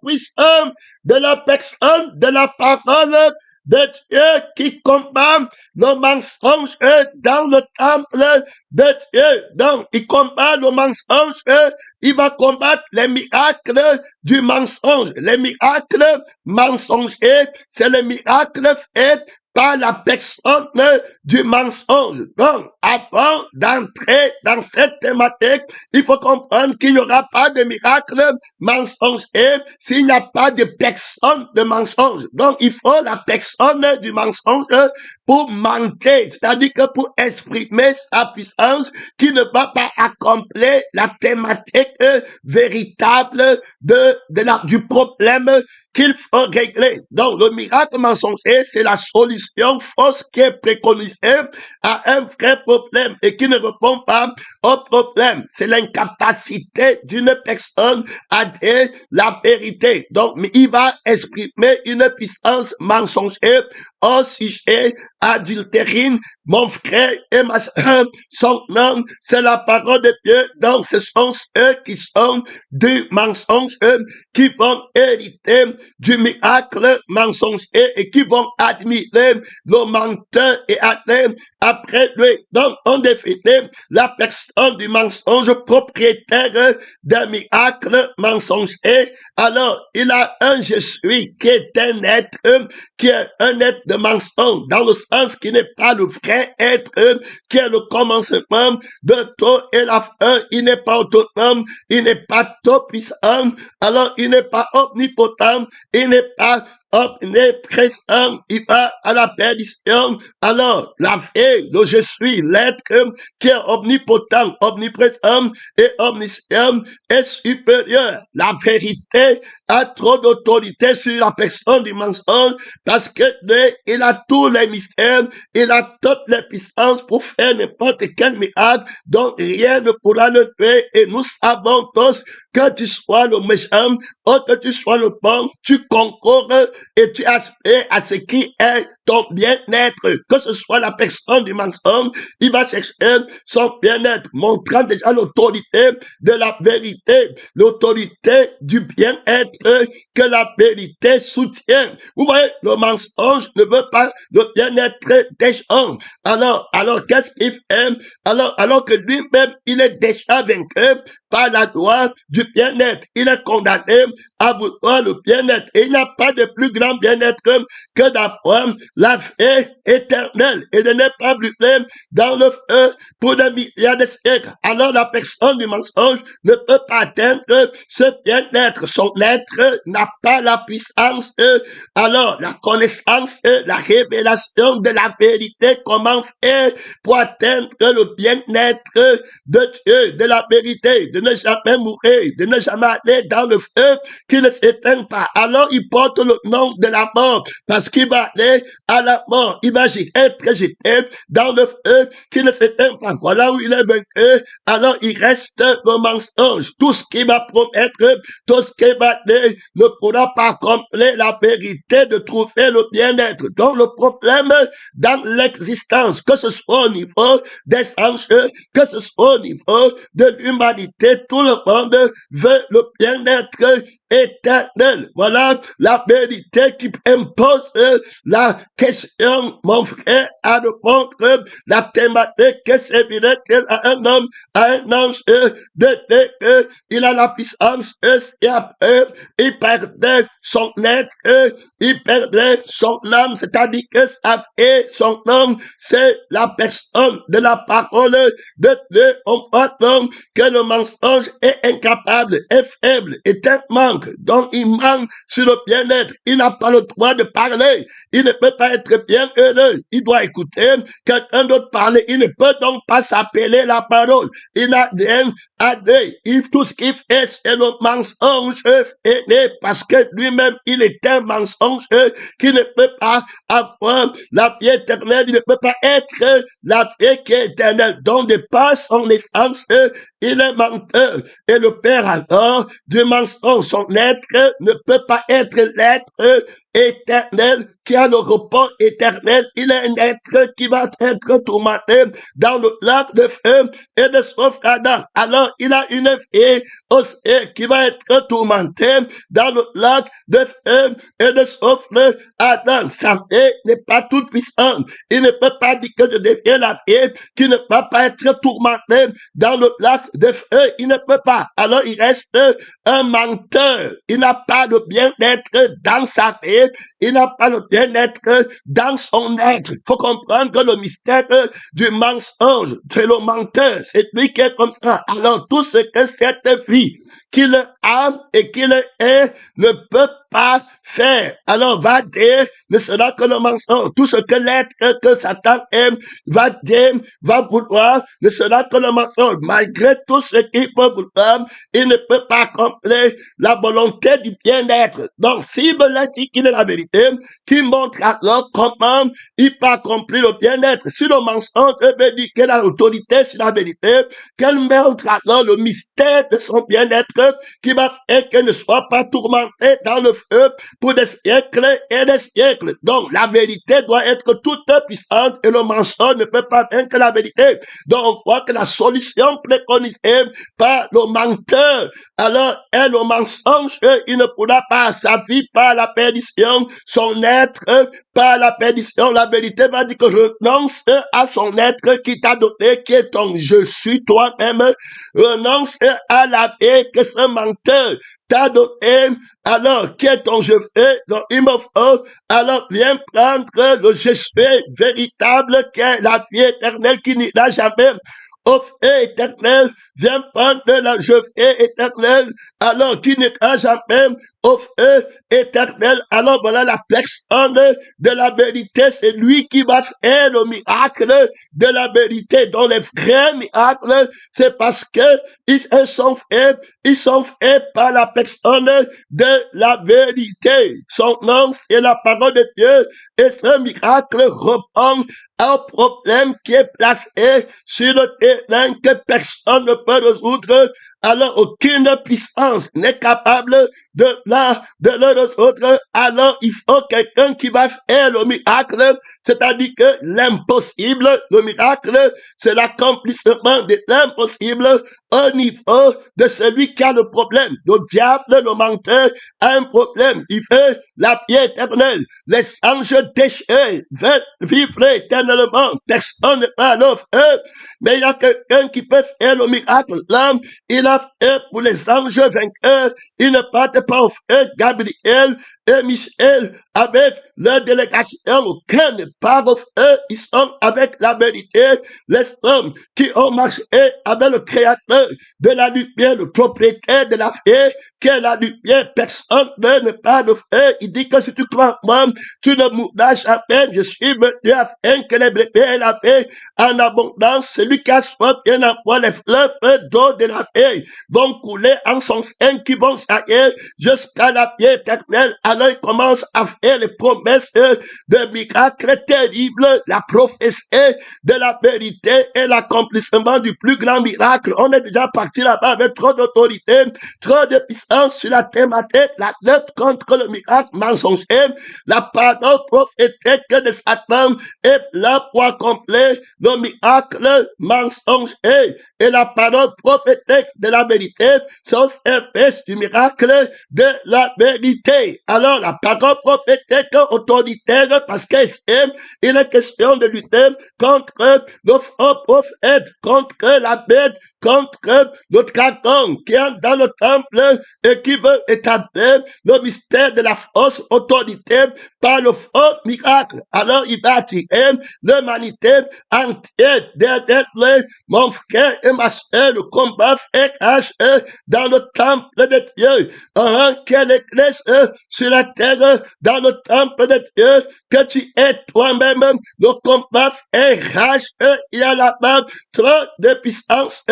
Puissance de la personne, de la parole de Dieu qui combat le mensonge dans le temple de Dieu. Donc, il combat le mensonge, il va combattre les miracles du mensonge. Les miracles mensongers, c'est les miracles faits par la personne du mensonge. Donc, avant d'entrer dans cette thématique, il faut comprendre qu'il n'y aura pas de miracle mensonger s'il n'y a pas de personne de mensonge. Donc, il faut la personne du mensonge pour mentir, c'est-à-dire que pour exprimer sa puissance qui ne va pas accomplir la thématique véritable du problème qu'il faut régler. Donc, le miracle mensonger, c'est la solution fausse qui est préconisée à un vrai problème et qui ne répond pas au problème. C'est l'incapacité d'une personne à dire la vérité. Donc, il va exprimer une puissance mensongère au sujet adultérine. Mon frère et ma soeur, son nom, c'est la parole de Dieu. Donc, ce sont ceux qui sont du mensonge, qui vont hériter du miracle mensonger et qui vont admirer le menteur et aller après lui. Donc, on définit la personne du mensonge propriétaire d'un miracle mensonger. Alors, il a un je suis qui est un être, qui est un être de mensonge, dans le sens qui n'est pas le vrai être, qui est le commencement de tout et la fin. Il n'est pas autonome, il n'est pas tout puissant, alors il n'est pas omnipotent, il n'est pas omniprésent, il va à la perdition. Alors, la vie, le je suis, l'être qui est omnipotent, omniprésent et omniscient est supérieur. La vérité a trop d'autorité sur la personne du mensonge parce que lui, il a tous les mystères, il a toutes les puissances pour faire n'importe quel miracle dont rien ne pourra le tuer. Et nous savons tous que tu sois le méchant ou que tu sois le bon, tu concours et tu aspires à ce qui est ton bien-être, que ce soit la personne du mensonge, il va chercher son bien-être, montrant déjà l'autorité de la vérité, l'autorité du bien-être que la vérité soutient. Vous voyez, le mensonge ne veut pas le bien-être des gens. Alors, qu'est-ce qu'il fait? Alors que lui-même, il est déjà vaincu par la loi du bien-être. Il est condamné à vouloir le bien-être. Et il n'y a pas de plus grand bien-être que d'avoir la vie éternelle et de ne pas brûler dans le feu pour des milliards de siècles. Alors la personne du mensonge ne peut pas atteindre ce bien-être. Son être n'a pas la puissance. Alors la connaissance, la révélation de la vérité, comment faire pour atteindre le bien-être de Dieu, de la vérité, de ne jamais mourir, de ne jamais aller dans le feu qui ne s'éteint pas. Alors il porte le nom de la mort parce qu'il va aller à la mort. Il va être jeté dans le feu qui ne s'éteint pas. Voilà où il est vaincu. Alors il reste le mensonge. Tout ce qu'il va promettre, tout ce qu'il va dire ne pourra pas accomplir la vérité de trouver le bien-être. Donc le problème dans l'existence, que ce soit au niveau des anges, que ce soit au niveau de l'humanité, tout le monde veut le bien-être éternel. Voilà la vérité qui impose la question, mon frère, à répondre. La thématique que servirait-elle à un homme, à un ange de Dieu? Il a la puissance et après, il perdait son être, il perdait son âme, c'est-à-dire que sa vie, son âme, c'est la personne de la parole de Dieu. On voit donc que le mensonge est incapable, est faible, est un manque. Donc il manque sur le bien-être. Il n'a pas le droit de parler. Il ne peut pas être bien heureux. Il doit écouter quelqu'un d'autre parler. Il ne peut donc pas s'appeler la parole. Il n'a rien à dire. Tout ce qu'il fait, c'est le mensonge aîné parce que lui-même, il est un mensonge qui ne peut pas avoir la vie éternelle. Il ne peut pas être la vie qui est éternelle. Donc, de par son essence, il est menteur. Et le père alors du mensonge, son être ne peut pas être l'être éternel, qui a le repos éternel. Il est un être qui va être tourmenté dans le lac de feu et de Adam. Alors, il a une fille aussi qui va être tourmentée dans le lac de feu et de Adam. Sa fille n'est pas toute puissante. Il ne peut pas dire que je deviens la fille qui ne peut pas être tourmentée dans le lac de feu. Il ne peut pas. Alors, il reste un menteur. Il n'a pas de bien-être dans sa vie. Il n'a pas le bien-être dans son être. Il faut comprendre que le mystère du mensonge, c'est le menteur. C'est lui qui est comme ça. Alors, tout ce que cette fille qu'il a et qu'il est ne peut pas faire. Alors, va dire, ne sera que le mensonge. Tout ce que l'être que Satan aime, va dire, va vouloir, ne sera que le mensonge. Malgré tout ce qu'il peut vouloir, il ne peut pas accomplir la volonté du bien-être. Donc, s'il me l'a dit qu'il est la vérité, qu'il montre alors comment il peut accomplir le bien-être. Si le mensonge veut dire qu'elle a l'autorité sur la vérité, qu'elle montre alors le mystère de son bien-être qui va faire qu'elle ne soit pas tourmentée dans le feu pour des siècles et des siècles. Donc, la vérité doit être toute puissante et le mensonge ne peut pas vaincre la vérité. Donc, on voit que la solution préconisée par le menteur, alors est le mensonge, il ne pourra pas sa vie par la perdition, son être par la perdition. La vérité va dire que je renonce à son être qui t'a donné, qui est ton je suis toi-même, renonce à la vie que ce menteur t'a donné, alors qui est ton je fais, donc il me faut, alors viens prendre le je suis véritable qui est la vie éternelle qui n'ira jamais au feu éternel, viens prendre la je fais éternelle, alors qui n'ira jamais au feu éternel. Alors voilà la personne de la vérité, c'est lui qui va faire le miracle de la vérité. Donc les vrais miracles, c'est parce que ils sont faits par la personne de la vérité. Son nom, c'est la parole de Dieu, et ce miracle répond un problème qui est placé sur le terrain que personne ne peut résoudre. Alors aucune puissance n'est capable de le résoudre. Alors il faut quelqu'un qui va faire le miracle, c'est-à-dire que l'impossible, le miracle, c'est l'accomplissement de l'impossible au niveau de celui qui a le problème. Le diable, le menteur, a un problème. Il veut la vie éternelle. Les anges déchets veulent vivre éternellement. Personne ne peut l'offre, mais il y a quelqu'un qui peut faire le miracle. L'homme, il a fait pour les anges vainqueurs. Il ne partent pas au feu. Gabriel et Michel, avec leur délégation, aucun ne part au feu. Ils sont avec la vérité. Les hommes qui ont marché avec le Créateur de la lumière, le propriétaire de la vie, qui est la lumière, personne ne part au feu. Il dit que si tu crois en moi, tu ne mourras jamais. Je suis venu afin que les brebis aient la vie en abondance. Celui qui a soif, bien envoie les fleuves d'eau de la vie vont couler en son sein, qui vont jaillir jusqu'à la vie éternelle. Alors il commence à faire les promesses de miracles terribles, la prophétie de la vérité et l'accomplissement du plus grand miracle. On est déjà parti là-bas avec trop d'autorité, trop de puissance sur la thématique, la lutte contre le miracle mensonger, la parole prophétique de Satan est là pour accomplir le miracle mensonger. Et la parole prophétique de la vérité, c'est au service du miracle de la vérité. Alors, la parole prophétique autoritaire, parce qu'il est question de lutter contre le faux prophète, contre la bête, contre le dragon qui est dans le temple et qui veut établir le mystère de la fausse autorité par le faux miracle. Alors, il va attirer l'humanité entière derrière mon frère et ma soeur, le combat fait dans le temple de Dieu. Quelle église sur la terre, dans le temple de Dieu, que tu es toi-même, le combat fait rage, il y a là-bas trop de puissance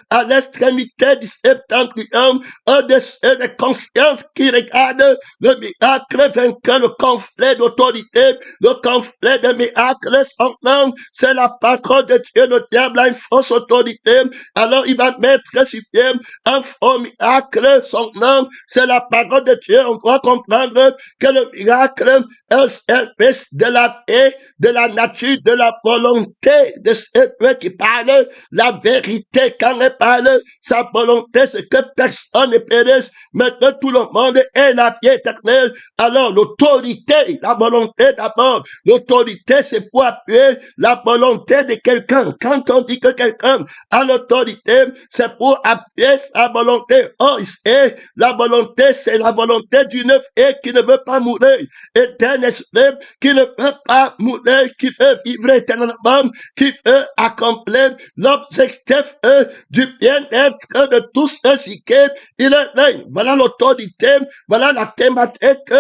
à l'extrémité du septentrion, au-dessus et des consciences qui regardent le miracle vainqueur, le conflit d'autorité, le conflit des miracles. Son nom, c'est la parole de Dieu. Le diable a une fausse autorité. Alors il va mettre sur pied un faux miracle. Son nom, c'est la parole de Dieu. On doit comprendre que le miracle est un service de la vie, de la nature, de la volonté de celui qui parle la vérité. Quand il parle sa volonté, c'est que personne ne périsse, mais que tout le monde ait la vie éternelle. Alors l'autorité, la volonté d'abord, l'autorité c'est pour appuyer la volonté de quelqu'un. Quand on dit que quelqu'un a l'autorité, c'est pour appuyer sa volonté. Oh, et la volonté, c'est la volonté d'une vie qui ne veut pas mourir, et d'un esprit qui ne veut pas mourir, qui veut vivre éternellement, qui veut accomplir l'objectif du bien-être de tous ceux qui il est. Voilà l'autorité, voilà la thématique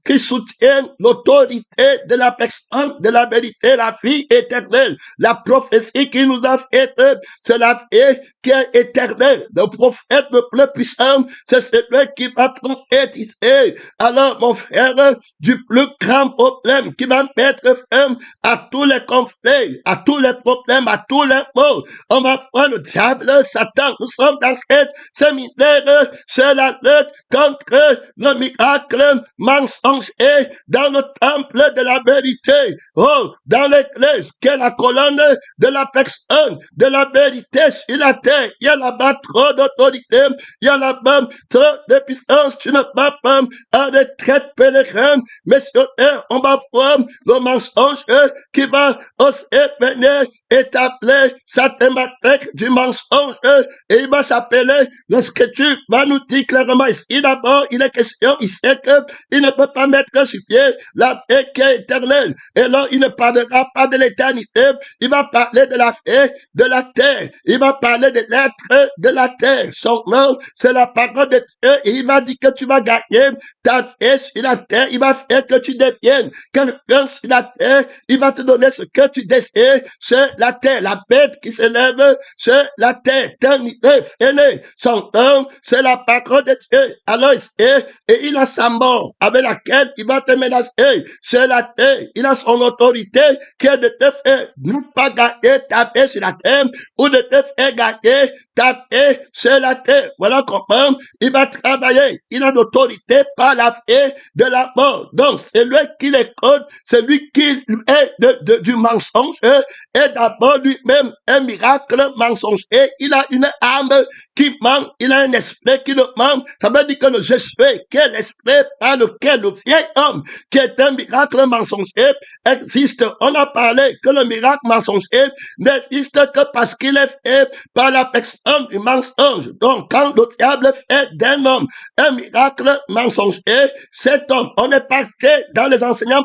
qui soutient l'autorité de la personne, de la vérité, la vie éternelle. La prophétie qui nous a faite, c'est la vie qui est éternelle. Le prophète le plus puissant, c'est celui qui va prophétiser. Alors, mon frère, du plus grand problème qui va mettre fin à tous les conflits, à tous les problèmes, à tous les maux. On va voir le diable, Satan. Nous sommes dans cette séminaire, c'est la lutte contre le miracle mensonge et dans le temple de la vérité. Oh, dans l'église, qui est la colonne de la personne, de la vérité sur la terre. Il y a là-bas trop d'autorité, il y a là-bas trop de puissance. Tu ne vas pas à des traites pèlerins, mais sur terre, on va voir le mensonge qui va aussi venir établir sa thématique du mensonge et il va s'appeler, la scripture va nous dire clairement ici d'abord, il est question, il sait qu'il ne peut pas mettre sur pied la vie qui est éternelle. Et là, il ne parlera pas de l'éternité, il va parler de la vie de la terre, il va parler de l'être de la terre. Son nom, c'est la parole de Dieu et il va dire que tu vas gagner ta vie sur la terre, il va faire que tu deviennes quelqu'un sur la terre, il va te donner ce que tu désires, c'est la terre, la bête qui se lève, c'est la terre, éternité, fini. Son nom, c'est la parole de Dieu. Alors, et il a sa mort avec laquelle il va te menacer. C'est la terre. Il a son autorité qui est de te faire non pas gagner ta vie sur la terre ou de te faire gagner ta vie sur la terre. Voilà comment il va travailler. Il a l'autorité par la vie de la mort. Donc, c'est lui qui l'écoute, c'est lui qui est du mensonge et d'abord lui-même un miracle mensonger. Il a une âme qui ment, il a un esprit qui le ment. Ça veut dire que le je suis, quel esprit par lequel le vieil homme, qui est un miracle mensonger, existe. On a parlé que le miracle mensonger n'existe que parce qu'il est fait par la personne du mensonge. Donc, quand le diable fait d'un homme un miracle mensonger, cet homme, on est parti dans les enseignements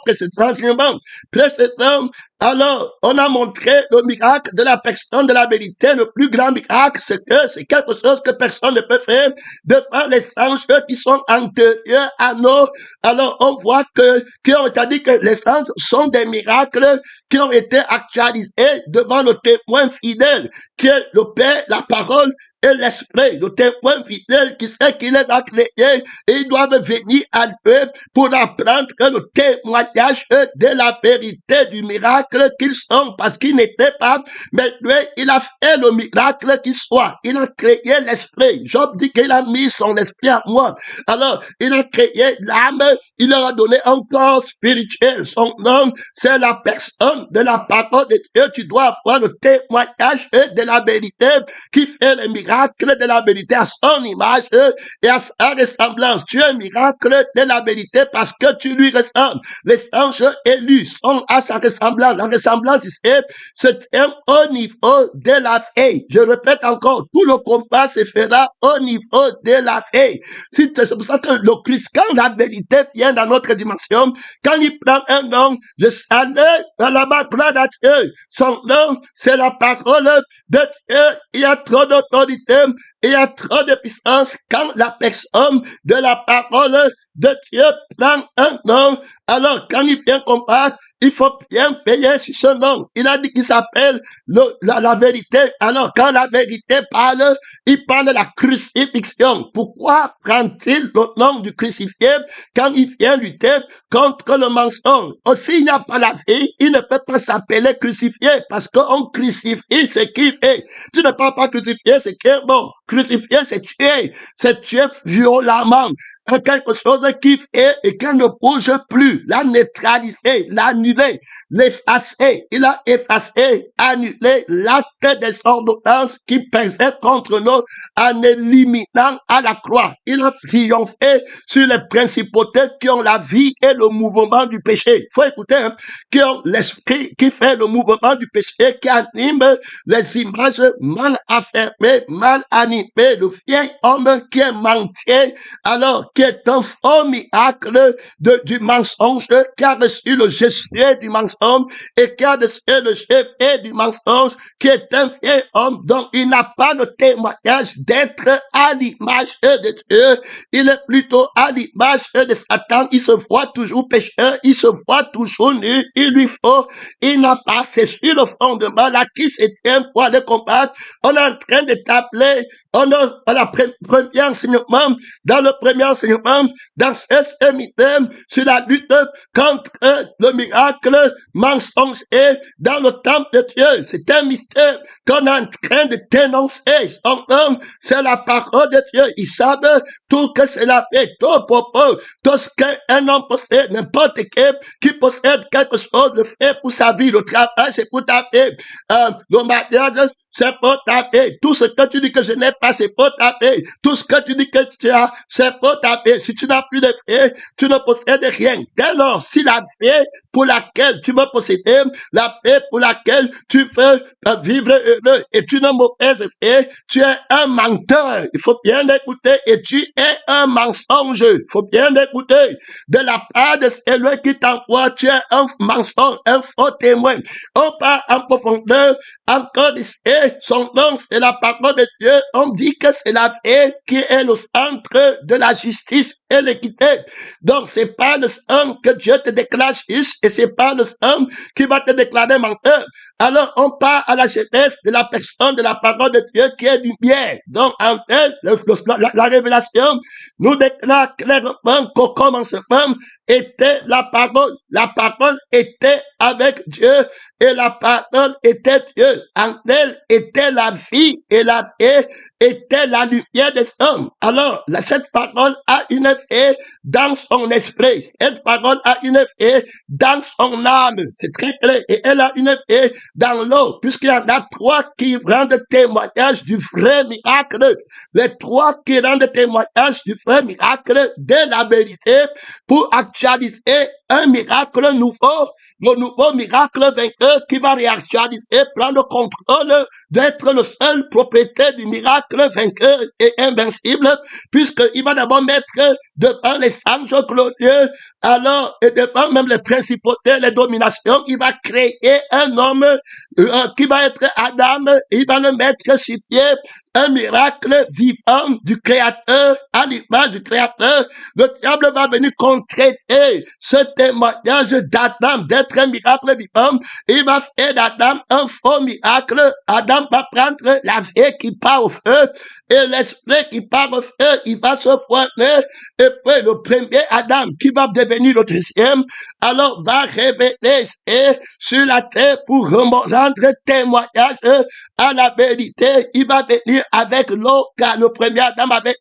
précédents. Alors, on a montré le miracle de la personne de la vérité. Le plus grand miracle, c'est que c'est quelque chose que personne ne peut faire devant les anges qui sont antérieurs à nous. Alors, on voit qui ont été dit que les anges sont des miracles qui ont été actualisés devant le témoin fidèle, qui est le Père, la parole et l'esprit, le témoin fidèle qui sait qu'il les a créés et ils doivent venir à eux pour apprendre que le témoignage de la vérité du miracle qu'ils sont, parce qu'ils n'étaient pas, mais lui, il a fait le miracle qu'il soit. Il a créé l'esprit. Job dit qu'il a mis son esprit à moi. Alors, il a créé l'âme, il leur a donné un corps spirituel. Son nom, c'est la personne de la parole de Dieu. Tu dois avoir le témoignage de la vérité qui fait le miracle de la vérité à son image et à sa ressemblance. Tu es un miracle de la vérité parce que tu lui ressembles. Les anges élus sont à sa ressemblance. La ressemblance ici, c'est au niveau de la vie. Je répète encore, tout le combat se fera au niveau de la vie. C'est pour ça que le Christ, quand la vérité vient dans notre dimension, quand il prend un nom, je salue à la gloire à Dieu. Son nom, c'est la parole de Dieu. Il y a trop d'autorité, il y a trop de puissance quand la personne de la parole de Dieu prend un nom. Alors, quand il vient combattre, il faut bien veiller sur ce nom. Il a dit qu'il s'appelle la vérité. Alors, quand la vérité parle, il parle de la crucifixion. Pourquoi prend-il le nom du crucifié quand il vient lutter contre le mensonge? Aussi, il n'y a pas la vie, il ne peut pas s'appeler crucifié parce qu'on crucifie ce qui fait. Tu ne peux pas crucifier ce qui est mort. Crucifier, c'est tuer violemment quelque chose qui fait et qui ne bouge plus, la neutraliser, l'annuler, l'effacer. Il a effacé, annulé l'acte des ordonnances qui pesaient contre nous en éliminant à la croix. Il a triomphé sur les principautés qui ont la vie et le mouvement du péché. Il faut écouter, hein, qui ont l'esprit qui fait le mouvement du péché, qui anime les images mal affermées, mal animées, le vieil homme qui est mentier, alors qui est un faux miracle du mensonge, qui a reçu le gestuel du mensonge et qui a reçu le chef du mensonge, qui est un vieil homme dont il n'a pas de témoignage d'être à l'image de Dieu. Il est plutôt à l'image de Satan. Il se voit toujours pécheur, il se voit toujours nu, il n'a pas, c'est sur le fondement là qui se tient pour aller combattre. On est en train de t'appeler, on a la premier enseignement, dans le premier enseignement, dans ce séminaire sur la lutte contre le miracle mensonge et dans le temple de Dieu. C'est un mystère qu'on est en train de dénoncer. Son nom, c'est la parole de Dieu. Ils savent tout que c'est la paix, tout propos, tout ce qu'un homme possède, n'importe qui possède quelque chose, le fait pour sa vie, le travail, c'est pour ta vie, le mariage, c'est pour ta vie. Tout ce que tu dis que je n'ai pas, c'est pour ta vie. Tout ce que tu dis que tu as, c'est pour ta vie. Si tu n'as plus de vie, tu ne possèdes rien. Dès lors, si la vie pour laquelle tu veux posséder, la vie pour laquelle tu veux vivre heureux, et tu n'as mauvaise vie, tu es un menteur. Il faut bien écouter, et tu es un mensonge. Il faut bien écouter. De la part de celui qui t'envoie, tu es un mensonge, un faux témoin. On part en profondeur, encore ici, son nom, c'est la parole de Dieu. On dit que c'est la vie qui est le centre de la justice et l'équité. Donc, c'est pas le sang que Dieu te déclare juste et c'est pas le sang qui va te déclarer menteur. Alors, on part à la jeunesse de la personne de la parole de Dieu qui est lumière. Donc, en fait, la révélation nous déclare clairement qu'au commencement était la parole. La parole était avec Dieu et la parole était Dieu. En elle était la vie et la vie était la lumière des hommes. Alors, cette parole a une vie dans son esprit. Cette parole a une vie dans son âme. C'est très clair. Et elle a une vie dans l'eau, puisqu'il y en a trois qui rendent témoignage du vrai miracle. Les trois qui rendent témoignage du vrai miracle de la vérité pour actualiser un miracle nouveau, le nouveau miracle vainqueur qui va réactualiser, prendre le contrôle d'être le seul propriétaire du miracle vainqueur et invincible, puisqu'il va d'abord mettre devant les anges glorieux, alors, et devant même les principautés, les dominations, il va créer un homme qui va être Adam, il va le mettre sur pied, un miracle vivant du Créateur, à l'image du Créateur. Le diable va venir concréter ce témoignage d'Adam, d'être un miracle vivant. Il va faire d'Adam un faux miracle. Adam va prendre la vie qui part au feu et l'esprit qui part au feu, il va se former. Et puis le premier Adam qui va devenir le deuxième, alors va révéler sur la terre pour rendre témoignage à la vérité. Il va venir avec l'eau, car le premier Adam avait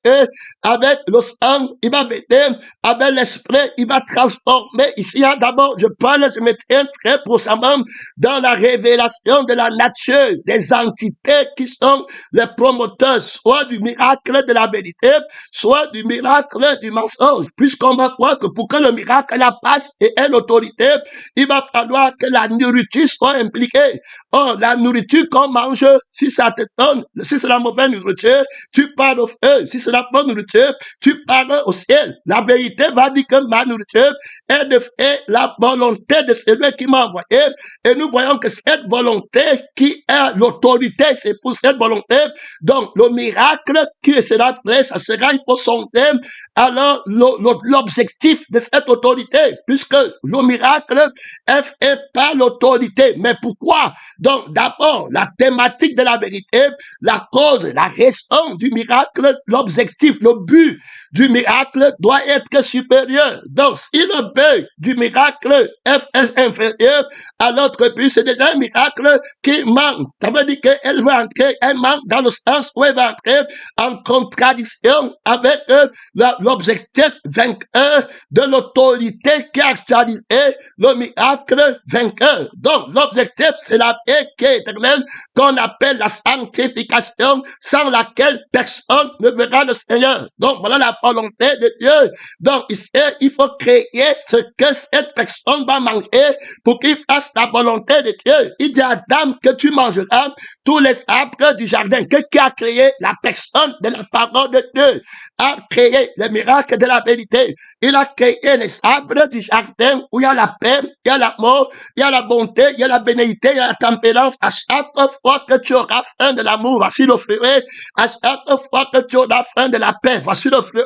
avec le sang, il va venir avec l'esprit, il va transformer. Ici, d'abord, je me tiens très prochainement dans la révélation de la nature des entités qui sont les promoteurs, soit du miracle de la vérité, soit du miracle du mensonge. Puisqu'on va voir que pour que le miracle la passe et ait l'autorité, il va falloir que la nourriture soit impliquée. Or, la nourriture qu'on mange, si ça te donne, si c'est la mauvaise nourriture, tu pars au feu. Si c'est la bonne nourriture, tu pars au ciel. La vérité va dire que ma nourriture est de faire la volonté de celui qui m'a envoyé. Et nous voyons que cette volonté qui est l'autorité, c'est pour cette volonté. Donc, le miracle miracle qui sera vrai, ça sera, il faut sonder alors l'objectif de cette autorité, puisque le miracle est pas l'autorité. Mais pourquoi? Donc d'abord, la thématique de la vérité, la cause, la raison du miracle, l'objectif, le but du miracle doit être supérieur. Donc si le but du miracle est inférieur à l'autre but, c'est déjà un miracle qui manque. Ça veut dire qu'elle va entrer, elle manque dans le sens où elle va entrer en contradiction avec l'objectif vainqueur de l'autorité qui a actualisé le miracle vainqueur. Donc l'objectif, c'est la vie qui est éternelle, qu'on appelle la sanctification, sans laquelle personne ne verra le Seigneur. Donc voilà la volonté de Dieu. Donc ici, il faut créer ce que cette personne va manger pour qu'il fasse la volonté de Dieu. Il dit à Adam que tu mangeras tous les arbres du jardin. Qui a créé la personne de la parole de Dieu, a créé le miracle de la vérité. Il a créé les arbres du jardin où il y a la paix, il y a l'amour, il y a la bonté, il y a la bénédiction, il y a la tempérance. À chaque fois que tu auras faim de l'amour, voici le fruit. À chaque fois que tu auras faim de la paix, voici le fruit.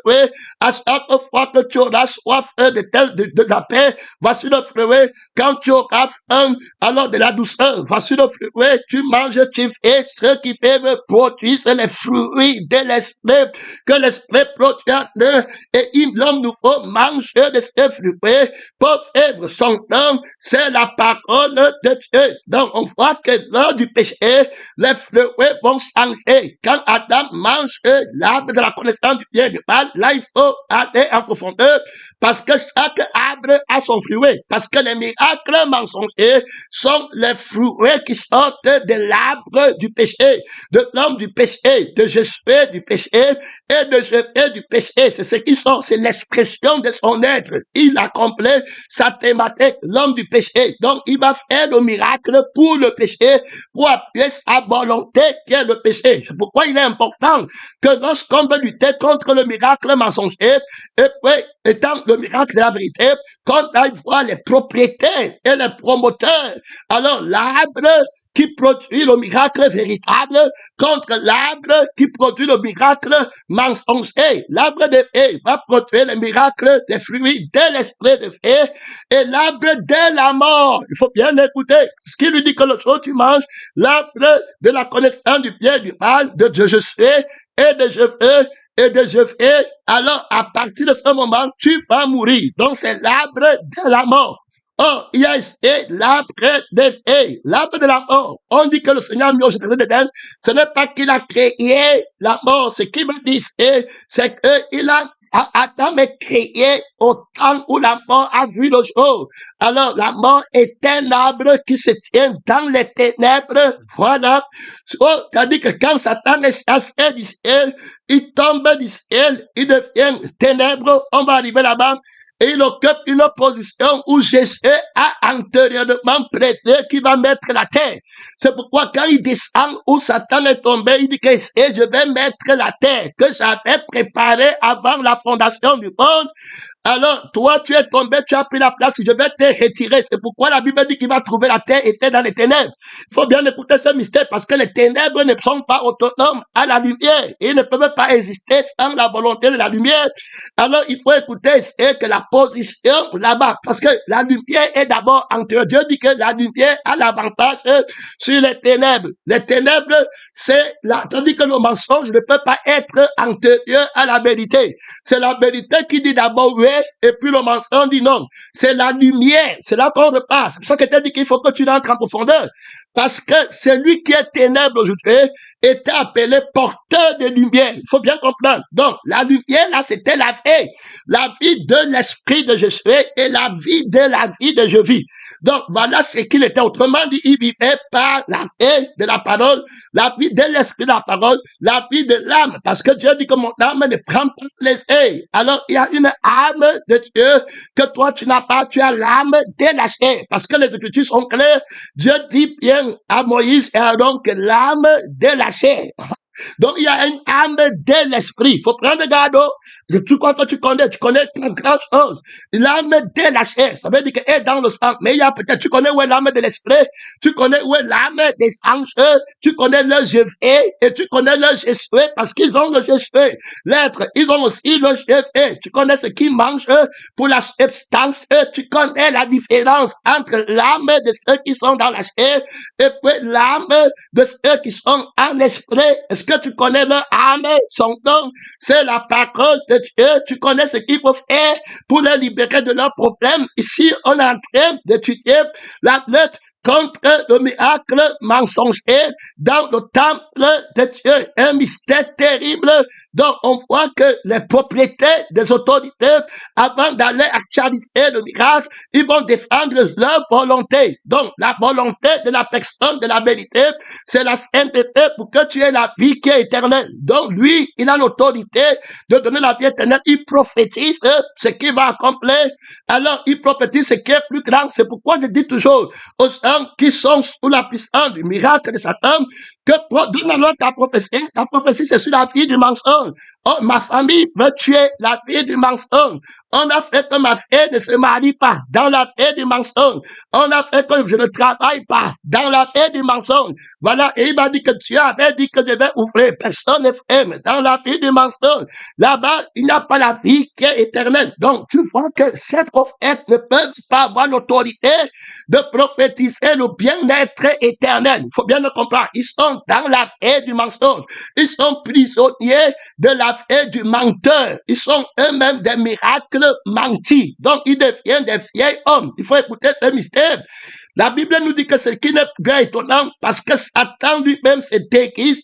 À chaque fois que tu auras soif de la paix, voici le fruit. Quand tu auras faim, alors de la douceur, voici le fruit. Tu manges, tu fais ce qui fait produire les fruits de l'esprit, que l'esprit produit et l'homme nouveau mange de ces fruits pour vivre son temps. C'est la parole de Dieu. Donc on voit que lors du péché, les fruits vont changer. Quand Adam mange l'arbre de la connaissance du bien et du mal, là il faut aller en profondeur parce que chaque arbre a son fruit. Parce que les miracles mensongers sont les fruits qui sortent de l'arbre du péché, de l'homme du péché, de Josué du péché et de Josué du péché. C'est ce qui sort, c'est l'expression de son être. Il accomplit sa thématique, l'homme du péché. Donc il va faire le miracle pour le péché, pour appuyer sa volonté qui est le péché. C'est pourquoi il est important que lorsqu'on veut lutter contre le miracle mensonger, et puis étant le miracle de la vérité, qu'on aille voir les propriétaires et les promoteurs, alors l'arbre qui produit le miracle véritable contre l'arbre qui produit le miracle mensonger. L'arbre de vie va produire le miracle des fruits de l'esprit de vie et l'arbre de la mort. Il faut bien l'écouter. Ce qui lui dit que le jour tu manges l'arbre de la connaissance du bien et du mal, de je suis et de je veux et de je fais, alors à partir de ce moment, tu vas mourir. Donc c'est l'arbre de la mort. Or, il y a ici l'arbre de vie, l'arbre de la mort. On dit que le Seigneur a mis au jardin d'Éden, ce n'est pas qu'il a créé la mort. Ce qu'il me dit, c'est qu'il a Adam est créé au temps où la mort a vu le jour. Alors, la mort est un arbre qui se tient dans les ténèbres. Voilà. C'est-à-dire que quand Satan est chassé du ciel, il tombe du ciel, il devient ténèbres. On va arriver là-bas. Et il occupe une position où Jésus a antérieurement prêté qui va mettre la terre. C'est pourquoi quand il descend où Satan est tombé, il dit que je vais mettre la terre que j'avais préparée avant la fondation du monde. Alors, toi, tu es tombé, tu as pris la place, je vais te retirer. C'est pourquoi la Bible dit qu'il va trouver la terre était dans les ténèbres. Il faut bien écouter ce mystère parce que les ténèbres ne sont pas autonomes à la lumière. Ils ne peuvent pas exister sans la volonté de la lumière. Alors, il faut écouter que la position là-bas, parce que la lumière est d'abord antérieure. Dieu dit que la lumière a l'avantage sur les ténèbres. Les ténèbres, c'est là, tandis que le mensonge ne peut pas être antérieur à la vérité. C'est la vérité qui dit d'abord oui, et puis le mensonge dit non. C'est la lumière. C'est là qu'on repasse. C'est pour ça que tu dit qu'il faut que tu rentres en profondeur. Parce que celui qui est ténèbre aujourd'hui était appelé porteur de lumière. Il faut bien comprendre. Donc, la lumière, là, c'était la vie de l'esprit de Jésus et la vie de je vis. Donc, voilà ce qu'il était. Autrement dit, il vivait par la vie de la parole, la vie de l'esprit de la parole, la vie de l'âme. Parce que Dieu dit que mon âme ne prend pas plaisir. Alors, il y a une âme de Dieu que toi, tu n'as pas. Tu as l'âme de la chair. Parce que les Écritures sont claires. Dieu dit bien à Moïse et à Aaron que l'âme de la chair. Donc, il y a une âme de l'esprit. Il faut prendre garde. Tu crois que tu connais pas grand chose. L'âme de la chair, ça veut dire qu'elle est dans le sang. Mais il y a peut-être, tu connais où est l'âme de l'esprit, tu connais où est l'âme des anges, tu connais le GV et tu connais le GSE parce qu'ils ont le GSE. L'être, ils ont aussi le GV. Tu connais ce qu'ils mangent pour la substance. Tu connais la différence entre l'âme de ceux qui sont dans la chair et puis l'âme de ceux qui sont en esprit. Est-ce que tu connais leur âme? Son nom, c'est la parole de Dieu. Tu connais ce qu'il faut faire pour les libérer de leurs problèmes. Ici, on est en train d'étudier la lettre contre le miracle mensonger dans le temple de Dieu. Un mystère terrible. Donc, on voit que les propriétaires des autorités, avant d'aller actualiser le miracle, ils vont défendre leur volonté. Donc, la volonté de la personne de la vérité, c'est la sainteté pour que tu aies la vie qui est éternelle. Donc, lui, il a l'autorité de donner la vie éternelle. Il prophétise ce qu'il va accomplir. Alors, il prophétise ce qui est plus grand. C'est pourquoi je dis toujours aux gens qui sont sous la puissance du miracle de Satan, que donne-leur ta prophétie. Ta prophétie, c'est sur la vie du mensonge. Oh, ma famille veut tuer la vie du mensonge. On a fait que ma fille ne se marie pas dans la vie du mensonge. On a fait que je ne travaille pas dans la vie du mensonge. Voilà, et il m'a dit que Dieu avait dit que je vais ouvrir. Personne n'est fait, mais dans la vie du mensonge. Là-bas, il n'y a pas la vie qui est éternelle. Donc, tu vois que ces prophètes ne peuvent pas avoir l'autorité de prophétiser le bien-être éternel. Il faut bien le comprendre. Ils sont dans la vie du mensonge. Ils sont prisonniers de la vie du menteur. Ils sont eux-mêmes des miracles mentis. Donc, ils deviennent des vieils hommes. Il faut écouter ce mystère. La Bible nous dit que ce qui n'est pas étonnant parce que Satan lui-même se déguise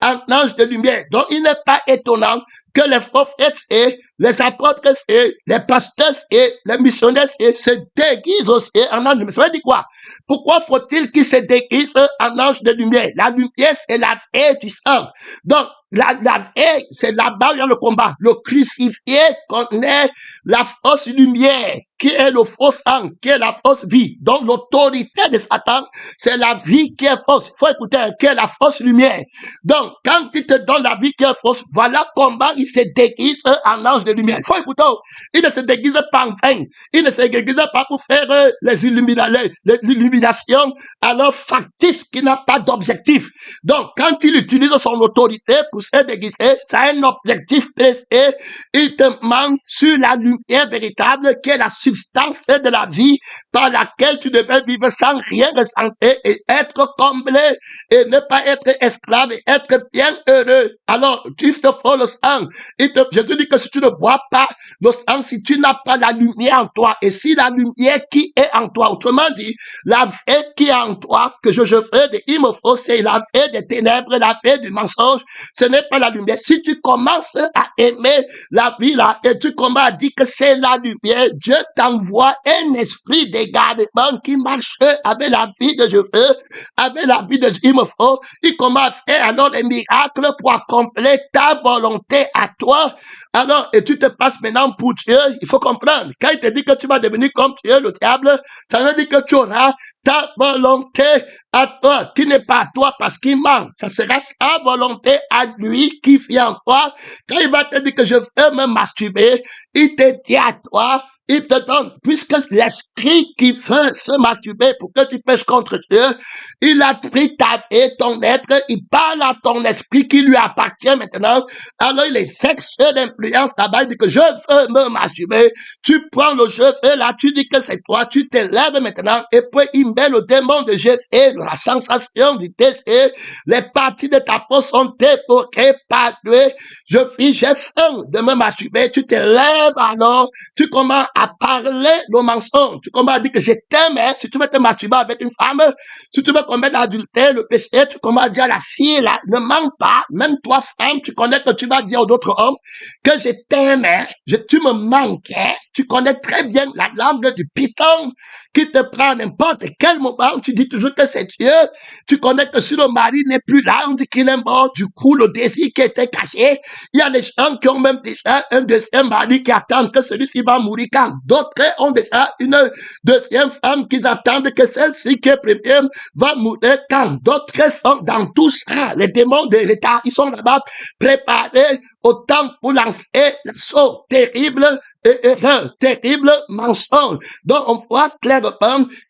en ange de lumière. Donc, il n'est pas étonnant que les prophètes et les apôtres et les pasteurs et les missionnaires se déguisent aussi en ange de lumière. Ça veut dire quoi? Pourquoi faut-il qu'ils se déguisent en ange de lumière? La lumière, c'est la vie du sang. Donc, la vie, c'est là-bas il y a le combat. Le crucifié connaît la fausse lumière, qui est le faux sang, qui est la fausse vie. Donc, l'autorité de Satan, c'est la vie qui est fausse. Il faut écouter, qui est la fausse lumière. Donc, quand il te donne la vie qui est fausse, voilà comment il se déguise en ange de lumière. Il faut écouter, il ne se déguise pas en vain. Il ne se déguise pas pour faire l'illumination alors factice qui n'a pas d'objectif. Donc, quand il utilise son autorité pour se déguiser, ça a un objectif précis. Il te manque sur la lumière véritable qui est la substance de la vie par laquelle tu devais vivre sans rien ressentir et être comblé et ne pas être esclave et être bien heureux. Alors, tu te faut le sang. Jésus dit que si tu ne bois pas le sang, si tu n'as pas la lumière en toi, et si la lumière qui est en toi, autrement dit, la vie qui est en toi, que je fais de il me faut, c'est la vie des ténèbres, la vie du mensonge, ce n'est pas la lumière. Si tu commences à aimer la vie là, et tu commences à dire que c'est la lumière, Dieu t'envoie un esprit d'égardement qui marche avec la vie de je veux, avec la vie de il me faut. Il commence à faire alors des miracles pour accomplir ta volonté à toi. Alors, et tu te passes maintenant pour Dieu, il faut comprendre. Quand il te dit que tu vas devenir comme Dieu, le diable, ça veut dire que tu auras ta volonté à toi, qui n'est pas à toi parce qu'il manque. Ça sera sa volonté à lui qui vient en toi. Quand il va te dire que je veux me masturber, il te dit à toi, il te donne, puisque l'esprit qui veut se masturber pour que tu pêches contre Dieu, il a pris ta vie, ton être, il parle à ton esprit qui lui appartient maintenant. Alors il exerce l'influence là-bas, il dit que je veux me masturber. Tu prends le je veux là, tu dis que c'est toi, tu te lèves maintenant, et puis il met le démon de je veux, la sensation du désir, les parties de ta peau sont dévorées par Dieu. J'ai faim de me masturber, tu te lèves alors, tu commences à parler le mensonge. Tu commences à dire que je t'aime, hein. Si tu veux te masturber avec une femme, si tu veux commettre l'adultère, le péché, tu commences à dire à la fille, là, ne mens pas. Même toi, femme, tu connais que tu vas dire aux autres hommes que je t'aime, hein. Tu me manques, hein. tu connais très bien la langue du python qui te prend à n'importe quel moment, tu dis toujours que c'est Dieu, tu connais que si le mari n'est plus là, on dit qu'il est mort, du coup, le désir qui était caché, il y a des gens qui ont même déjà un deuxième mari qui attendent que celui-ci va mourir quand. D'autres ont déjà une deuxième femme qu'ils attendent que celle-ci qui est première va mourir quand. D'autres sont dans tout ça. Les démons de l'État, ils sont là-bas préparés autant pour lancer l'assaut terrible et erreur, terrible mensonge. Donc on voit clairement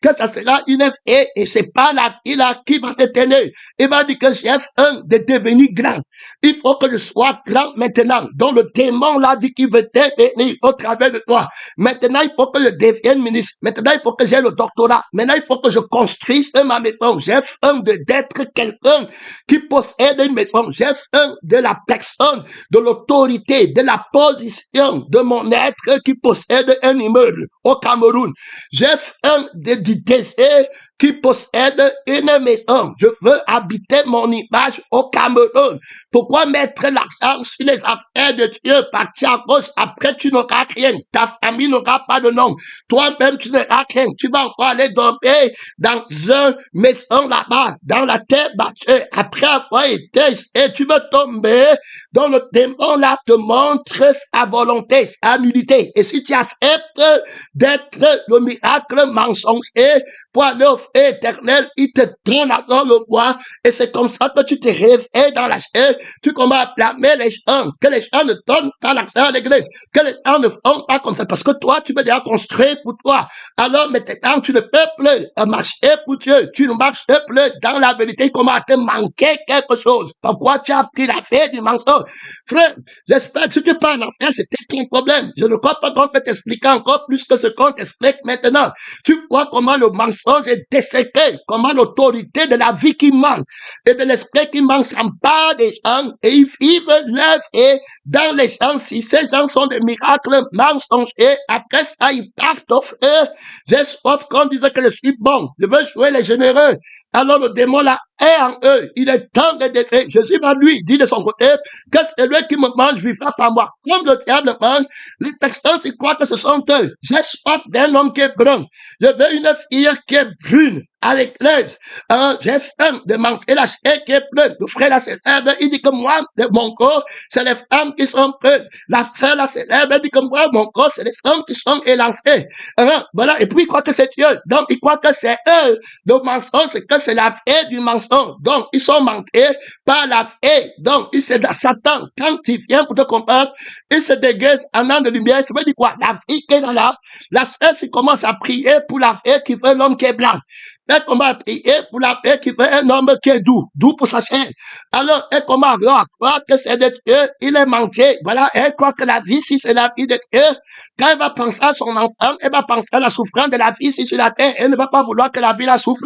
que ça sera une vie et c'est pas la vie là qui va te tenir. Il va dire que j'ai faim de devenir grand. Il faut que je sois grand maintenant. Donc le démon là dit qu'il veut te bénir au travers de toi. Maintenant il faut que je devienne ministre. Maintenant il faut que j'ai le doctorat. Maintenant il faut que je construise ma maison. J'ai faim d'être quelqu'un qui possède une maison. J'ai faim de la personne, de l'autorité, de la position de mon être qui possède un immeuble au Cameroun. J'ai faim du désir qui possède une maison. Je veux habiter mon image au Cameroun. Pourquoi mettre l'argent sur les affaires de Dieu, partir à gauche, après tu n'auras rien. Ta famille n'aura pas de nom. Toi-même, tu n'auras rien. Tu vas encore aller dormir dans une maison là-bas, dans la terre battue. Après avoir été, et tu veux tomber, dans le démon là te montre sa volonté, sa nullité. Et si tu acceptes d'être le miracle mensonger pour aller au feu éternel, il te donne dans le bois. Et c'est comme ça que tu te réveilles dans la chair. Tu commences à blâmer les gens, que les gens ne donnent pas l'argent à l'église, que les gens ne font pas comme ça. Parce que toi, tu veux déjà construire pour toi. Alors maintenant, tu ne peux plus marcher pour Dieu. Tu ne marches plus dans la vérité. Il commence à te manquer quelque chose. Pourquoi tu as pris l'affaire du mensonge? Frère, j'espère que si tu parles en enfer, c'était ton problème. Je ne crois pas qu'on peut t'expliquer encore plus que ce qu'on t'explique maintenant. Tu vois comment le mensonge est desséqué, comment l'autorité de la vie qui manque et de l'esprit qui manque s'empare des gens et ils vivent leur vie dans les gens. Si ces gens sont des miracles mensongers, après ça, ils partent au feu. J'ai soif qu'on disait que je suis bon. Je veux jouer les généreux. Alors le démon là est en eux. Il est temps de détruire. Jésus va lui dire de son côté que celui qui me mange vivra par moi. Comme le diable mange, les personnes ils croient que ce sont eux. J'ai soif d'un homme qui est brun. Je veux une fille qui est brune à l'église. J'ai faim de manger la chair qui est pleine. Le frère là célèbre, il dit que moi, de mon corps, c'est les femmes qui sont pleines. La sœur là célèbre, il dit que moi, mon corps, c'est les hommes qui sont élancés. Voilà. Et puis il croit que c'est Dieu. Donc il croit que c'est eux. Le mensonge, c'est que c'est la vie du mensonge. Donc ils sont mentés par la vie. Donc c'est Satan. Quand il vient pour te comprendre, il se déguise en an de lumière. Ça veut dire quoi? La vie qui est là, la sœur, il commence à prier pour la vie qui veut l'homme qui est blanc. Elle commence à prier pour la paix qui veut un homme qui est doux, doux pour sa chair. Alors, elle commence à croire que c'est de Dieu, il est menti. Voilà, elle croit que la vie, si c'est la vie de Dieu, quand elle va penser à son enfant, elle va penser à la souffrance de la vie ici sur la terre. Elle ne va pas vouloir que la vie la souffre.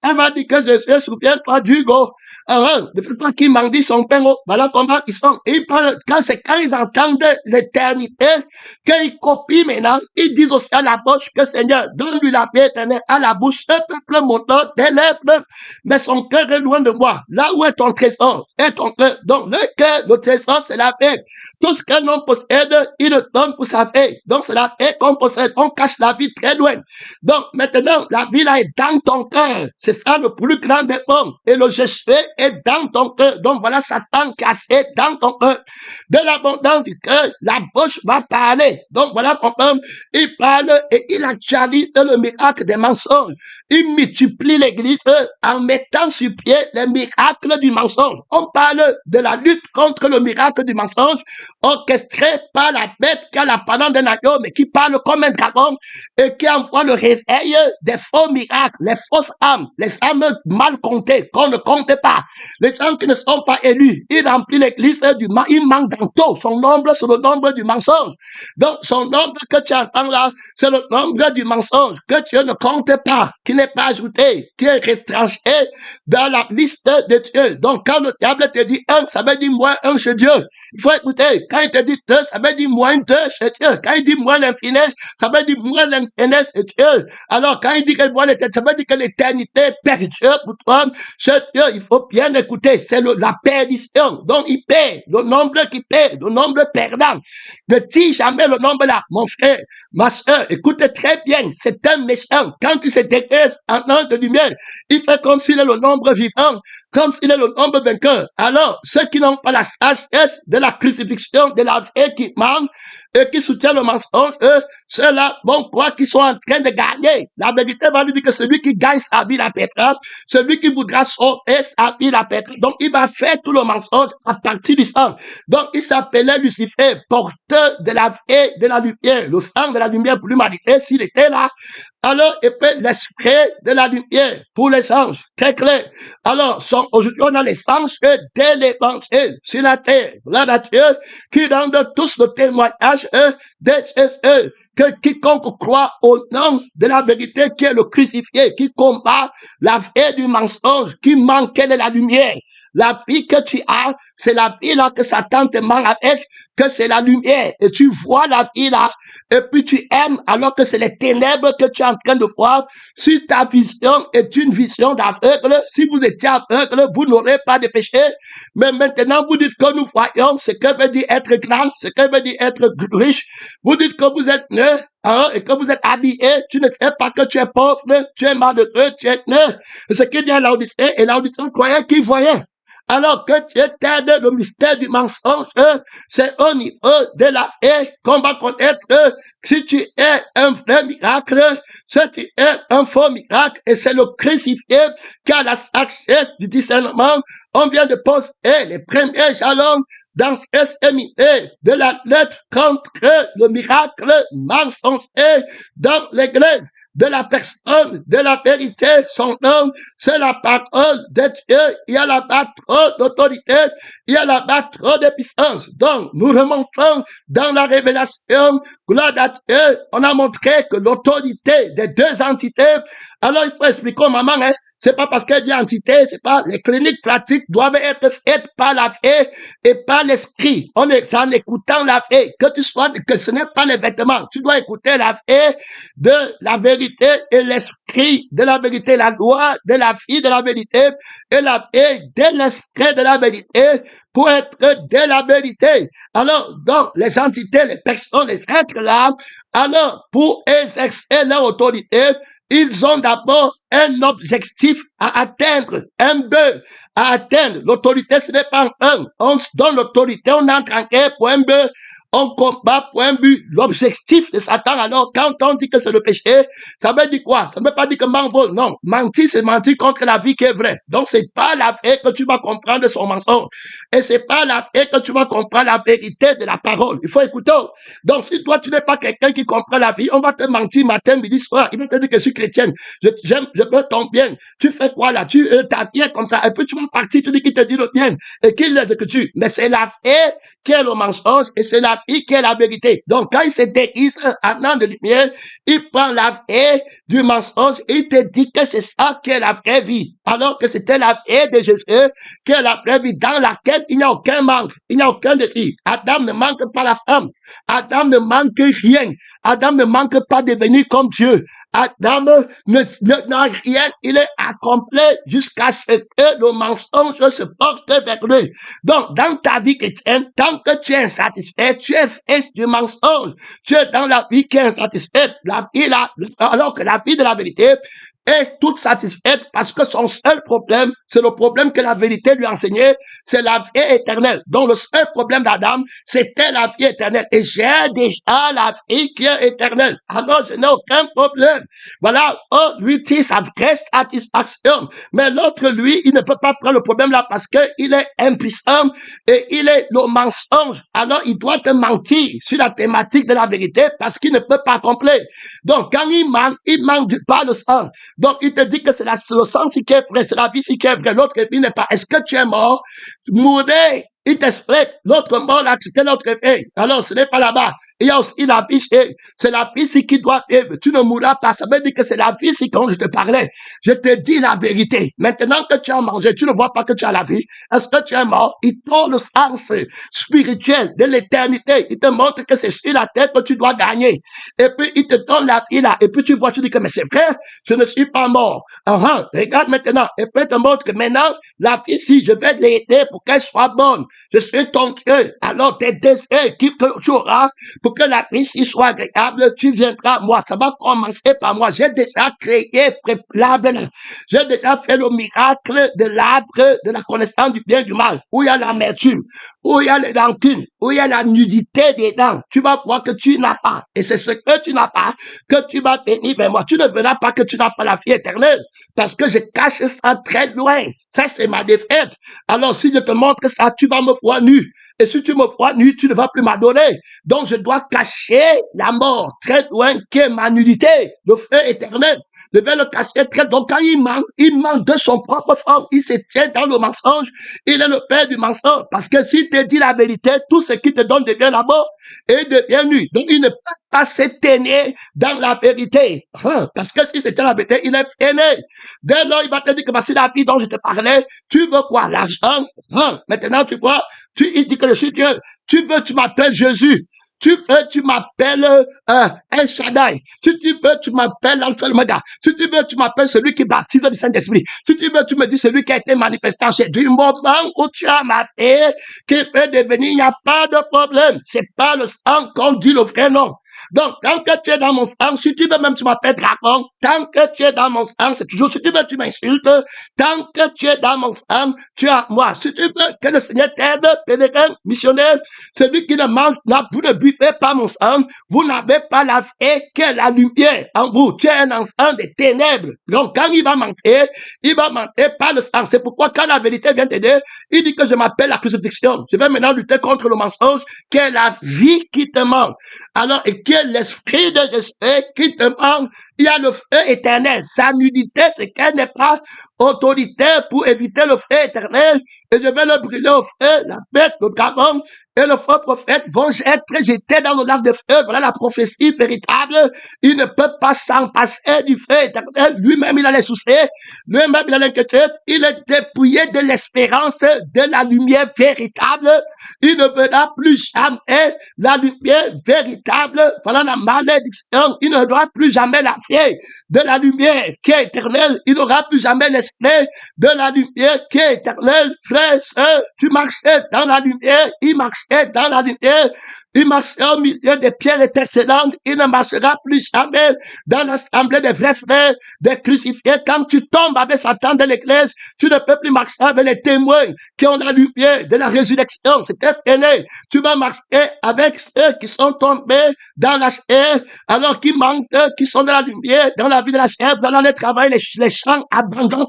Elle va dire que Jésus, souviens-toi d'Hugo. Ne fais pas qu'il mendie son pain. Voilà comment ils sont. Ils parlent, quand ils entendent l'éternité, qu'ils copient maintenant, ils disent aussi à la bouche que Seigneur, donne-lui la vie éternelle à la bouche. Ce peuple montant des lèvres, mais son cœur est loin de moi. Là où est ton trésor? Est ton cœur. Donc, le cœur, le trésor, c'est la paix. Tout ce qu'un homme possède, il le donne pour sa paix. Donc, c'est la paix qu'on possède. On cache la vie très loin. Donc, maintenant, la vie là est dans ton cœur. C'est ça le plus grand des hommes. Et le je suis est dans ton cœur. Donc, voilà Satan cassé dans ton cœur. De l'abondance du cœur, la bouche va parler. Donc, voilà pourquoi il parle et il actualise le miracle des mensonges. Il multiplie l'église en mettant sur pied les miracles du mensonge. On parle de la lutte contre le miracle du mensonge, orchestré par la bête qui a l'apparence d'un agneau, mais qui parle comme un dragon et qui envoie le réveil des faux miracles, les fausses âmes, les âmes mal comptées, qu'on ne compte pas. Les gens qui ne sont pas élus, il remplit l'église du mal, il manque dans tout. Son nombre, c'est le nombre du mensonge. Donc, son nombre que tu entends là, c'est le nombre du mensonge que Dieu ne compte pas, qui n'est pas ajouté, qui est retranché dans la liste de Dieu. Donc, quand le diable te dit 1, ça veut dire moins 1 chez Dieu. Il faut écouter. Quand il te dit 2, ça veut dire moins 2 chez Dieu. Quand il dit moins l'infini, ça veut dire moins l'infini chez Dieu. Alors, quand il dit que moins l'éternité, ça veut dire que l'éternité est perdue pour toi. Chez Dieu, il faut bien écouter. C'est la perdition. Donc, il perd. Le nombre qui perd, le nombre perdant. Ne dis jamais le nombre là, mon frère, ma soeur. Écoute très bien. C'est un méchant. Quand il se dégraisse en an de lumière, il fait comme s'il est le nombre vivant, comme s'il est le nombre vainqueur. Alors, ceux qui n'ont pas la sagesse de la crucifixion, de la vie qui manque, et qui soutiennent le mensonge, eux, ceux-là, bon, croient qu'ils sont en train de gagner. La vérité va lui dire que celui qui gagne sa vie la pètera, celui qui voudra sauver sa vie la pètera. Donc, il va faire tout le mensonge à partir du sang. Donc, il s'appelait Lucifer, porteur de la vie, de la lumière. Le sang de la lumière pour l'humanité, s'il était là, alors, et puis l'esprit de la lumière pour les anges. Très clair. Alors, aujourd'hui, on a les anges de l'évangile sur la terre. La nature qui donne tous le témoignage de Jésus. Que quiconque croit au nom de la vérité qui est le crucifié, qui combat la vie du mensonge, qui manque de la lumière. La vie que tu as, c'est la vie là que Satan te manque avec, que c'est la lumière. Et tu vois la vie là, et puis tu aimes alors que c'est les ténèbres que tu es en train de voir. Si ta vision est une vision d'aveugle, si vous étiez aveugle, vous n'aurez pas de péché. Mais maintenant, vous dites que nous voyons ce que veut dire être grand, ce que veut dire être riche. Vous dites que vous êtes né, et que vous êtes habillé, tu ne sais pas que tu es pauvre, tu es malheureux, tu es né. Ce qui dit à Laodicée, et Laodicée croyait qu'il voyait. Alors que tu étais le mystère du mensonge, c'est au niveau de la vie qu'on va connaître si tu es un vrai miracle, si tu es un faux miracle, et c'est le crucifié qui a la sagesse du discernement. On vient de poser les premiers jalons dans ce séminaire de la lettre contre le miracle mensonger dans l'Église. De la personne, de la vérité, son nom, c'est la parole de Dieu. Il y a là-bas trop d'autorité, il y a là-bas trop de puissance. Donc, nous remontons dans la révélation, gloire à Dieu, on a montré que l'autorité des deux entités, alors il faut expliquer aux mamans, hein, c'est pas parce qu'elle dit entité, c'est pas, les cliniques pratiques doivent être faites par la vie et par l'esprit. On est en écoutant la vie, que tu sois, que ce n'est pas les vêtements. Tu dois écouter la vie de la vérité et l'esprit de la vérité, la loi de la vie de la vérité et la vie de l'esprit de la vérité pour être de la vérité. Alors, donc, les entités, les personnes, les êtres là, alors, pour exercer leur autorité, ils ont d'abord un objectif à atteindre, un but à atteindre. L'autorité, ce n'est pas un. On se donne l'autorité, on entre en guerre pour un but. On combat pour un but. L'objectif de Satan, alors, quand on dit que c'est le péché, ça veut dire quoi? Ça ne veut pas dire que mentir, non. Mentir, c'est mentir contre la vie qui est vraie. Donc, c'est pas la vie que tu vas comprendre de son mensonge. Et c'est pas la vie que tu vas comprendre la vérité de la parole. Il faut écouter. Donc, si toi, tu n'es pas quelqu'un qui comprend la vie, on va te mentir matin, midi, soir. Il va te dire que je suis chrétienne. Je veux ton bien. Tu fais quoi là? Ta vie est comme ça. Et puis, tu vas partir, tu dis qu'il te dit le bien. Et qu'il l'exécute. Mais c'est la vie qui est le mensonge et c'est la vie qui est la vérité. Donc, quand il se déguise en an de lumière, il prend la vie du mensonge et il te dit que c'est ça qui est la vraie vie. Alors que c'était la vie de Jésus qui est la vraie vie dans laquelle il n'y a aucun manque, il n'y a aucun désir. Adam ne manque pas la femme. Adam ne manque rien. Adam ne manque pas de devenir comme Dieu. Adam n'a rien, il est accompli jusqu'à ce que le mensonge se porte vers lui. Donc, dans ta vie chrétienne, tant que tu es insatisfait, tu es fils du mensonge. Tu es dans la vie qui est insatisfaite, la vie là, alors que la vie de la vérité est toute satisfaite parce que son seul problème, c'est le problème que la vérité lui a enseigné, c'est la vie éternelle. Donc le seul problème d'Adam, c'était la vie éternelle. Et j'ai déjà la vie qui est éternelle. Alors je n'ai aucun problème. Voilà, oh, lui tire sa vraie satisfaction. Mais l'autre, lui, il ne peut pas prendre le problème là parce qu'il est impuissant et il est le mensonge. Alors il doit te mentir sur la thématique de la vérité parce qu'il ne peut pas accomplir. Donc quand il manque pas le sang. Donc, il te dit que c'est le sang qui est vrai, c'est la vie qui est vraie, l'autre vie n'est pas. Est-ce que tu es mort? Mourir, il t'explique. L'autre mort, là, c'était l'autre vie. Alors, ce n'est pas là-bas. Il y a aussi la vie, c'est la vie ici qui doit vivre. Tu ne mourras pas. Ça veut dire que c'est la vie ici quand je te parlais. Je te dis la vérité. Maintenant que tu as mangé, tu ne vois pas que tu as la vie. Est-ce que tu es mort? Il donne le sens spirituel de l'éternité. Il te montre que c'est sur la terre que tu dois gagner. Et puis, il te donne la vie là. Et puis, tu vois, tu dis que, mais c'est vrai, je ne suis pas mort. Regarde maintenant. Et puis, il te montre que maintenant, la vie ici, je vais l'aider pour qu'elle soit bonne. Je suis ton Dieu. Alors, tes désirs que tu auras pour que la vie ici soit agréable, tu viendras, moi. Ça va commencer par moi. J'ai déjà créé préalable. J'ai déjà fait le miracle de l'arbre de la connaissance du bien et du mal, où il y a l'amertume, où il y a les rancunes, où il y a la nudité des dents. Tu vas voir que tu n'as pas. Et c'est ce que tu n'as pas que tu vas venir vers moi. Tu ne verras pas que tu n'as pas la vie éternelle parce que je cache ça très loin. Ça, c'est ma défaite. Alors, si je te montre ça, tu vas me voir nu. Et si tu me vois nu, tu ne vas plus m'adorer. Donc, je dois cacher la mort très loin, qui est ma nudité, le feu éternel. Je vais le cacher très loin. Donc, quand il manque de son propre forme. Il se tient dans le mensonge. Il est le père du mensonge. Parce que s'il te dit la vérité, tout ce qui te donne devient la mort et devient nu. Donc, il ne peut pas s'éteigner dans la vérité. Parce que si c'était la vérité, il est freiné. Dès lors, il va te dire que c'est la vie dont je te parlais. Tu veux quoi? L'argent? Maintenant, tu vois, il dit que je suis Dieu. Tu veux, tu m'appelles Jésus. Tu veux, tu m'appelles El Shaddai. Si tu veux, tu m'appelles Alpha et Omega. Si tu veux, tu m'appelles celui qui baptise du Saint-Esprit. Si tu veux, tu me dis celui qui a été manifestant. C'est du moment où tu as ma paix qui peut devenir, il n'y a pas de problème. C'est pas le sang qu'on dit le vrai nom. Donc, tant que tu es dans mon sang, si tu veux même, tu m'appelles dragon. Tant que tu es dans mon sang, c'est toujours, si tu veux, tu m'insultes. Tant que tu es dans mon sang, tu as moi. Si tu veux que le Seigneur t'aide, pèlerin, missionnaire, celui qui ne mange, vous ne buvez pas mon sang, vous n'avez pas la vie que la lumière en vous. Tu es un enfant des ténèbres. Donc, quand il va mentir par le sang. C'est pourquoi quand la vérité vient t'aider, il dit que je m'appelle la crucifixion. Je vais maintenant lutter contre le mensonge, qui est la vie qui te manque. Alors, et qui est l'esprit de Jésus qui te manque, il y a le feu éternel. Sa nudité, c'est qu'elle n'est pas autoritaire pour éviter le feu éternel. Et je vais le brûler au feu, la bête, le dragon et le faux prophète vont être jetés dans le lac de feu. Voilà la prophétie véritable. Il ne peut pas s'en passer du feu éternel. Lui-même, il a les soucis. Lui-même, il a l'inquiétude. Il est dépouillé de l'espérance de la lumière véritable. Il ne verra plus jamais la lumière véritable. Voilà la malédiction. Il ne doit plus jamais la vie de la lumière qui est éternelle. Il n'aura plus jamais l'esprit de la lumière qui est éternelle. Frère, sœur, tu marchais dans la lumière. Il marchait dans la lumière. Il marchera au milieu des pierres étincelantes. Il ne marchera plus jamais dans l'assemblée des vrais frères, des crucifiés. Quand tu tombes avec Satan de l'église, tu ne peux plus marcher avec les témoins qui ont la lumière de la résurrection. C'est freiné. Tu vas marcher avec ceux qui sont tombés dans la chair, alors qu'ils manquent, qui sont dans la lumière, dans la vie de la chair. Vous allez aller travailler les champs abandonnés,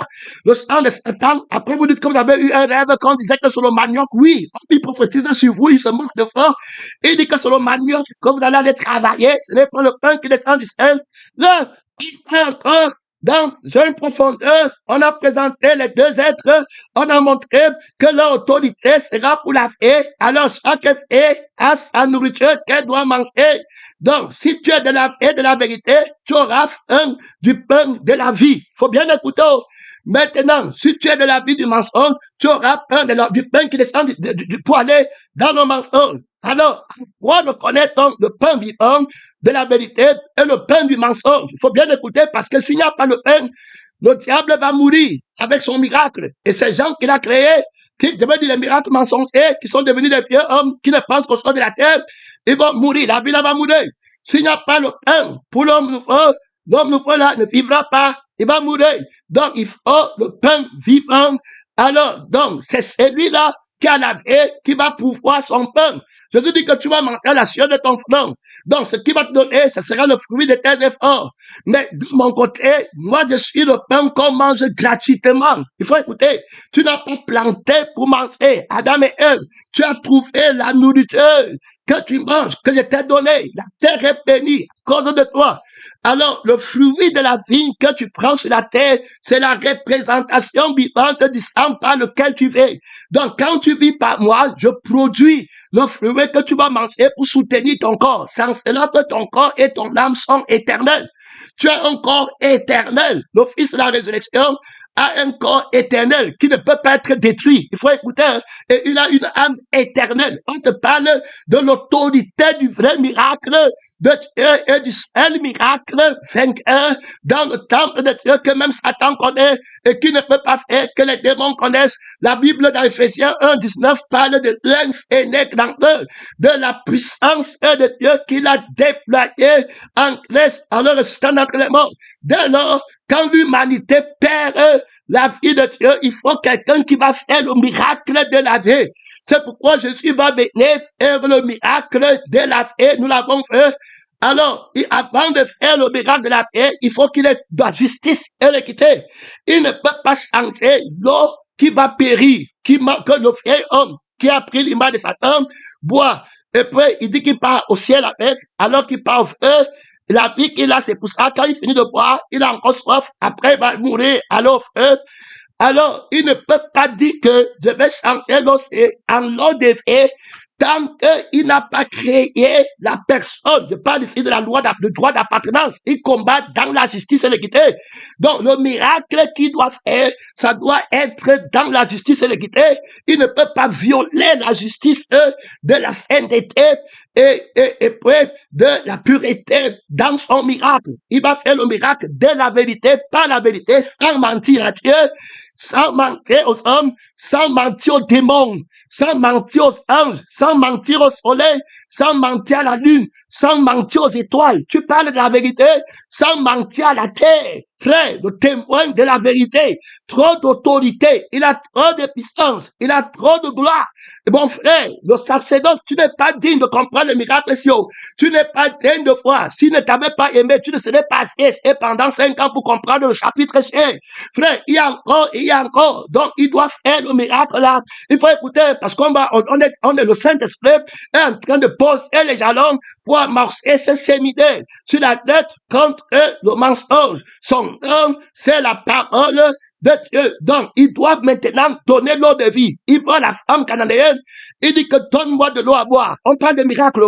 le sang de Satan. Après, vous dites que vous avez eu un rêve qu'on disait que sur le manioc, oui, il prophétise sur vous, il se moque de fort. Il dit que sur le manioc, quand vous allez aller travailler, ce n'est pas le pain qui descend du ciel. Là, encore dans une profondeur, on a présenté les deux êtres, on a montré que leur autorité sera pour la fée. Alors, chaque fée a sa nourriture qu'elle doit manger. Donc, si tu es de la fée, de la vérité, tu auras faim du pain de la vie. Faut bien écouter. Maintenant, si tu es de la vie du mensonge, tu auras faim du pain qui descend du poêlé dans le mensonge. Alors, quoi reconnaître donc le pain vivant de la vérité et le pain du mensonge? Il faut bien écouter parce que s'il n'y a pas le pain, le diable va mourir avec son miracle. Et ces gens qu'il a créés, qui devaient dire les miracles mensongers, qui sont devenus des vieux hommes, qui ne pensent qu'au sol de la terre, ils vont mourir. La vie là va mourir. S'il n'y a pas le pain pour l'homme nouveau là ne vivra pas. Il va mourir. Donc, il faut le pain vivant. Alors, donc, c'est celui-là qui a la vie, qui va pouvoir son pain. Je te dis que tu vas manger la sueur de ton front. Donc, ce qui va te donner, ce sera le fruit de tes efforts. Mais de mon côté, moi, je suis le pain qu'on mange gratuitement. Il faut écouter. Tu n'as pas planté pour manger. Adam et Ève, tu as trouvé la nourriture que tu manges, que je t'ai donnée. La terre est bénie à cause de toi. Alors, le fruit de la vigne que tu prends sur la terre, c'est la représentation vivante du sang par lequel tu vis. Donc, quand tu vis par moi, je produis le fruit que tu vas manger pour soutenir ton corps. Sans cela que ton corps et ton âme sont éternels. Tu as un corps éternel. Le Fils de la résurrection a un corps éternel qui ne peut pas être détruit. Il faut écouter. Hein? Et il a une âme éternelle. On te parle de l'autorité du vrai miracle de Dieu et du seul miracle vainqueur dans le temple de Dieu que même Satan connaît et qui ne peut pas faire que les démons connaissent. La Bible dans Ephésiens 1:19 parle de l'infini grandeur, de la puissance de Dieu qu'il a déployée en Christ en le ressuscitant d'entre les morts. Dès lors, quand l'humanité perd la vie de Dieu, il faut quelqu'un qui va faire le miracle de la vie. C'est pourquoi Jésus va venir faire le miracle de la vie. Nous l'avons fait. Alors, avant de faire le miracle de la vie, il faut qu'il ait de la justice et l'équité. Il ne peut pas changer l'eau qui va périr, que le vieil homme qui a pris l'image de Satan boit. Et puis, il dit qu'il part au ciel avec, alors qu'il part au feu. La vie qu'il a, c'est pour ça, quand il finit de boire, il a encore soif, après il va mourir à l'eau feu. Alors, il ne peut pas dire que je vais changer l'eau, c'est en l'eau de vie, tant qu'il n'a pas créé la personne. Je parle ici de la loi de droit d'appartenance. Il combat dans la justice et l'équité. Donc, le miracle qu'il doit faire, ça doit être dans la justice et l'équité. Il ne peut pas violer la justice de la sainteté et de la pureté dans son miracle. Il va faire le miracle de la vérité, par la vérité, sans mentir à Dieu, sans mentir aux hommes, sans mentir aux démons, sans mentir aux anges, sans mentir au soleil, sans mentir à la lune, sans mentir aux étoiles. Tu parles de la vérité sans mentir à la terre. Frère, le témoin de la vérité, trop d'autorité, il a trop de puissance, il a trop de gloire. Et bon frère, le sacerdoce, tu n'es pas digne de comprendre le miracle si haut. Tu n'es pas digne de voir. S'il ne t'avait pas aimé, tu ne serais pas resté pendant 5 ans pour comprendre le chapitre 5. Frère, il y a encore. Donc, il doit faire le miracle là. Il faut écouter, parce qu'on est le Saint-Esprit est en train de poser les jalons pour amorcer ce séminaire sur la tête contre le mensonge. Son nom, c'est la parole de Dieu. Donc, il doit maintenant donner l'eau de vie. Il voit la femme cananéenne, il dit que donne-moi de l'eau à boire. On parle de miracle.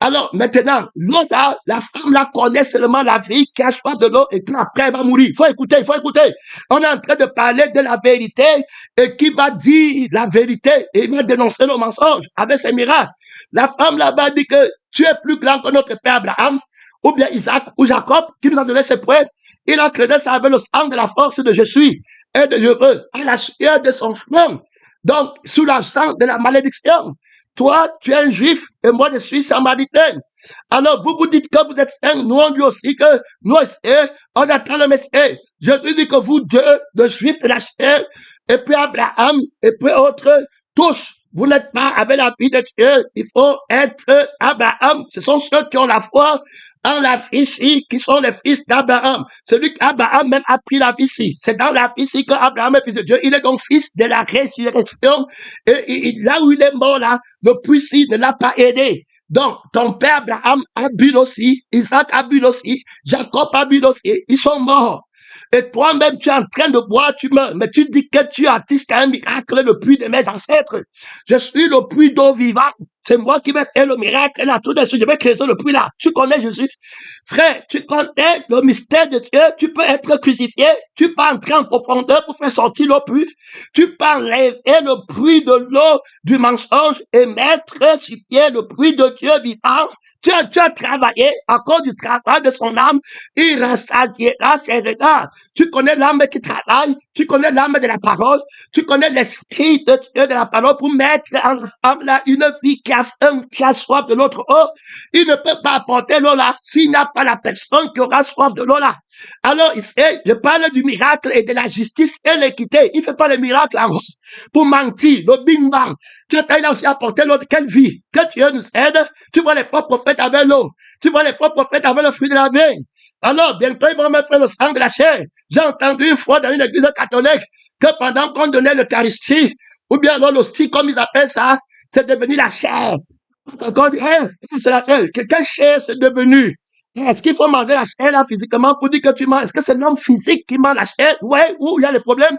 Alors, maintenant, l'eau là, la femme là connaît seulement la vie qui a soif de l'eau et puis après elle va mourir. Il faut écouter. On est en train de parler de la vérité et qui va dire la vérité et il va dénoncer le mensonge avec ses miracles. La femme là-bas dit que tu es plus grand que notre père Abraham, ou bien Isaac, ou Jacob, qui nous a donné ses preuves. Il a créé ça avec le sang de la force de Jésus et de je veux, à la sueur de son front. Donc, sous la sang de la malédiction. Toi, tu es un juif et moi, je suis samaritain. Alors, vous dites que vous êtes saint. Nous, on dit aussi que nous, on attend le Messie. Jésus dit que vous deux, le juif de la chair, et puis Abraham, et puis autres, tous, vous n'êtes pas avec la vie de Dieu. Il faut être Abraham. Ce sont ceux qui ont la foi en la vie ici, qui sont les fils d'Abraham. Celui qu'Abraham même a pris la vie ici. C'est dans la vie ici qu'Abraham est fils de Dieu. Il est donc fils de la résurrection. Et là où il est mort là, le puissant ne l'a pas aidé. Donc, ton père Abraham a bu aussi, Isaac a bu aussi, Jacob a bu aussi. Ils sont morts. Et toi-même, tu es en train de boire, tu meurs. Mais tu dis que tu assistes à un miracle, le puits de mes ancêtres. Je suis le puits d'eau vivante. C'est moi qui vais faire le miracle. Là, tout de suite, je vais creuser le puits là. Tu connais Jésus. Frère, tu connais le mystère de Dieu. Tu peux être crucifié. Tu peux entrer en profondeur pour faire sortir le puits. Tu peux enlever le puits de l'eau du mensonge et mettre sur pied le puits de Dieu vivant. Tu as travaillé à cause du travail de son âme, il rassasiera ses regards. Tu connais l'âme qui travaille, tu connais l'âme de la parole, tu connais l'esprit de Dieu de la parole pour mettre en femme là une vie qui a faim, qui a soif de l'autre eau. Il ne peut pas apporter l'eau là s'il n'a pas la personne qui aura soif de l'eau là. Alors, je parle du miracle et de la justice et l'équité. Il ne fait pas le miracle en pour mentir, le bing bang. Tu as aussi apporté l'eau de quelle vie? Que Dieu nous aide. Tu vois les faux prophètes avec l'eau. Tu vois les faux prophètes avec le fruit de la vigne. Alors, bientôt, ils vont me faire le sang de la chair. J'ai entendu une fois dans une église catholique que pendant qu'on donnait l'Eucharistie, ou bien l'hostie, comme ils appellent ça, c'est devenu la chair. Encore dit, c'est la chair. Quelle chair c'est devenu? Est-ce qu'il faut manger la chair là physiquement pour dire que tu manges? Est-ce que c'est l'homme physique qui mange la chair? Ouais, où il y a le problème?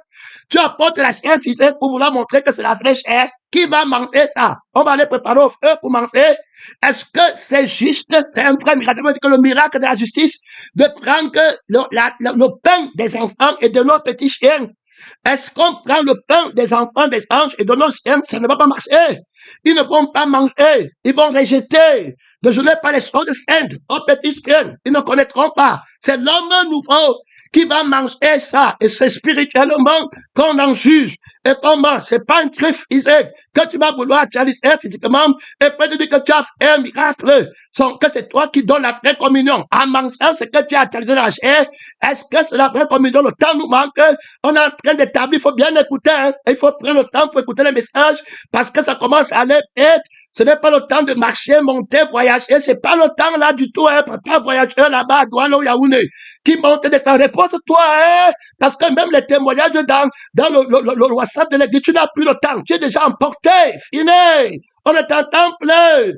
Tu apportes la chair physique pour vouloir montrer que c'est la vraie chair. Qui va manger ça? On va aller préparer au feu pour manger. Est-ce que c'est juste? C'est un vrai miracle. Que le miracle de la justice de prendre le pain des enfants et de nos petits chiens. Est-ce qu'on prend le pain des enfants des anges et de nos chiens? Ça ne va pas marcher. Ils ne vont pas manger. Ils vont rejeter. Ne jouez pas les choses saintes aux petits chiens. Ils ne connaîtront pas. C'est l'homme nouveau qui va manger ça. Et c'est spirituellement qu'on en juge. Et comment? C'est pas un truc physique que tu vas vouloir réaliser physiquement et peut dire que tu as fait un miracle. Que c'est toi qui donnes la vraie communion. En mangeant ce que tu as réalisé dans la chair, est-ce que c'est la vraie communion? Le temps nous manque. On est en train d'établir. Il faut bien écouter. Hein? Il faut prendre le temps pour écouter les messages parce que ça commence à aller vite. Ce n'est pas le temps de marcher, monter, voyager. C'est pas le temps là du tout. Hein? Pas voyager là-bas à Douala ou Yaoundé. Qui monte et descend. Repose-toi. Hein? Parce que même les témoignages dans le WhatsApp de l'église, tu n'as plus le temps. Tu es déjà emporté. Fini. On est en temps plein.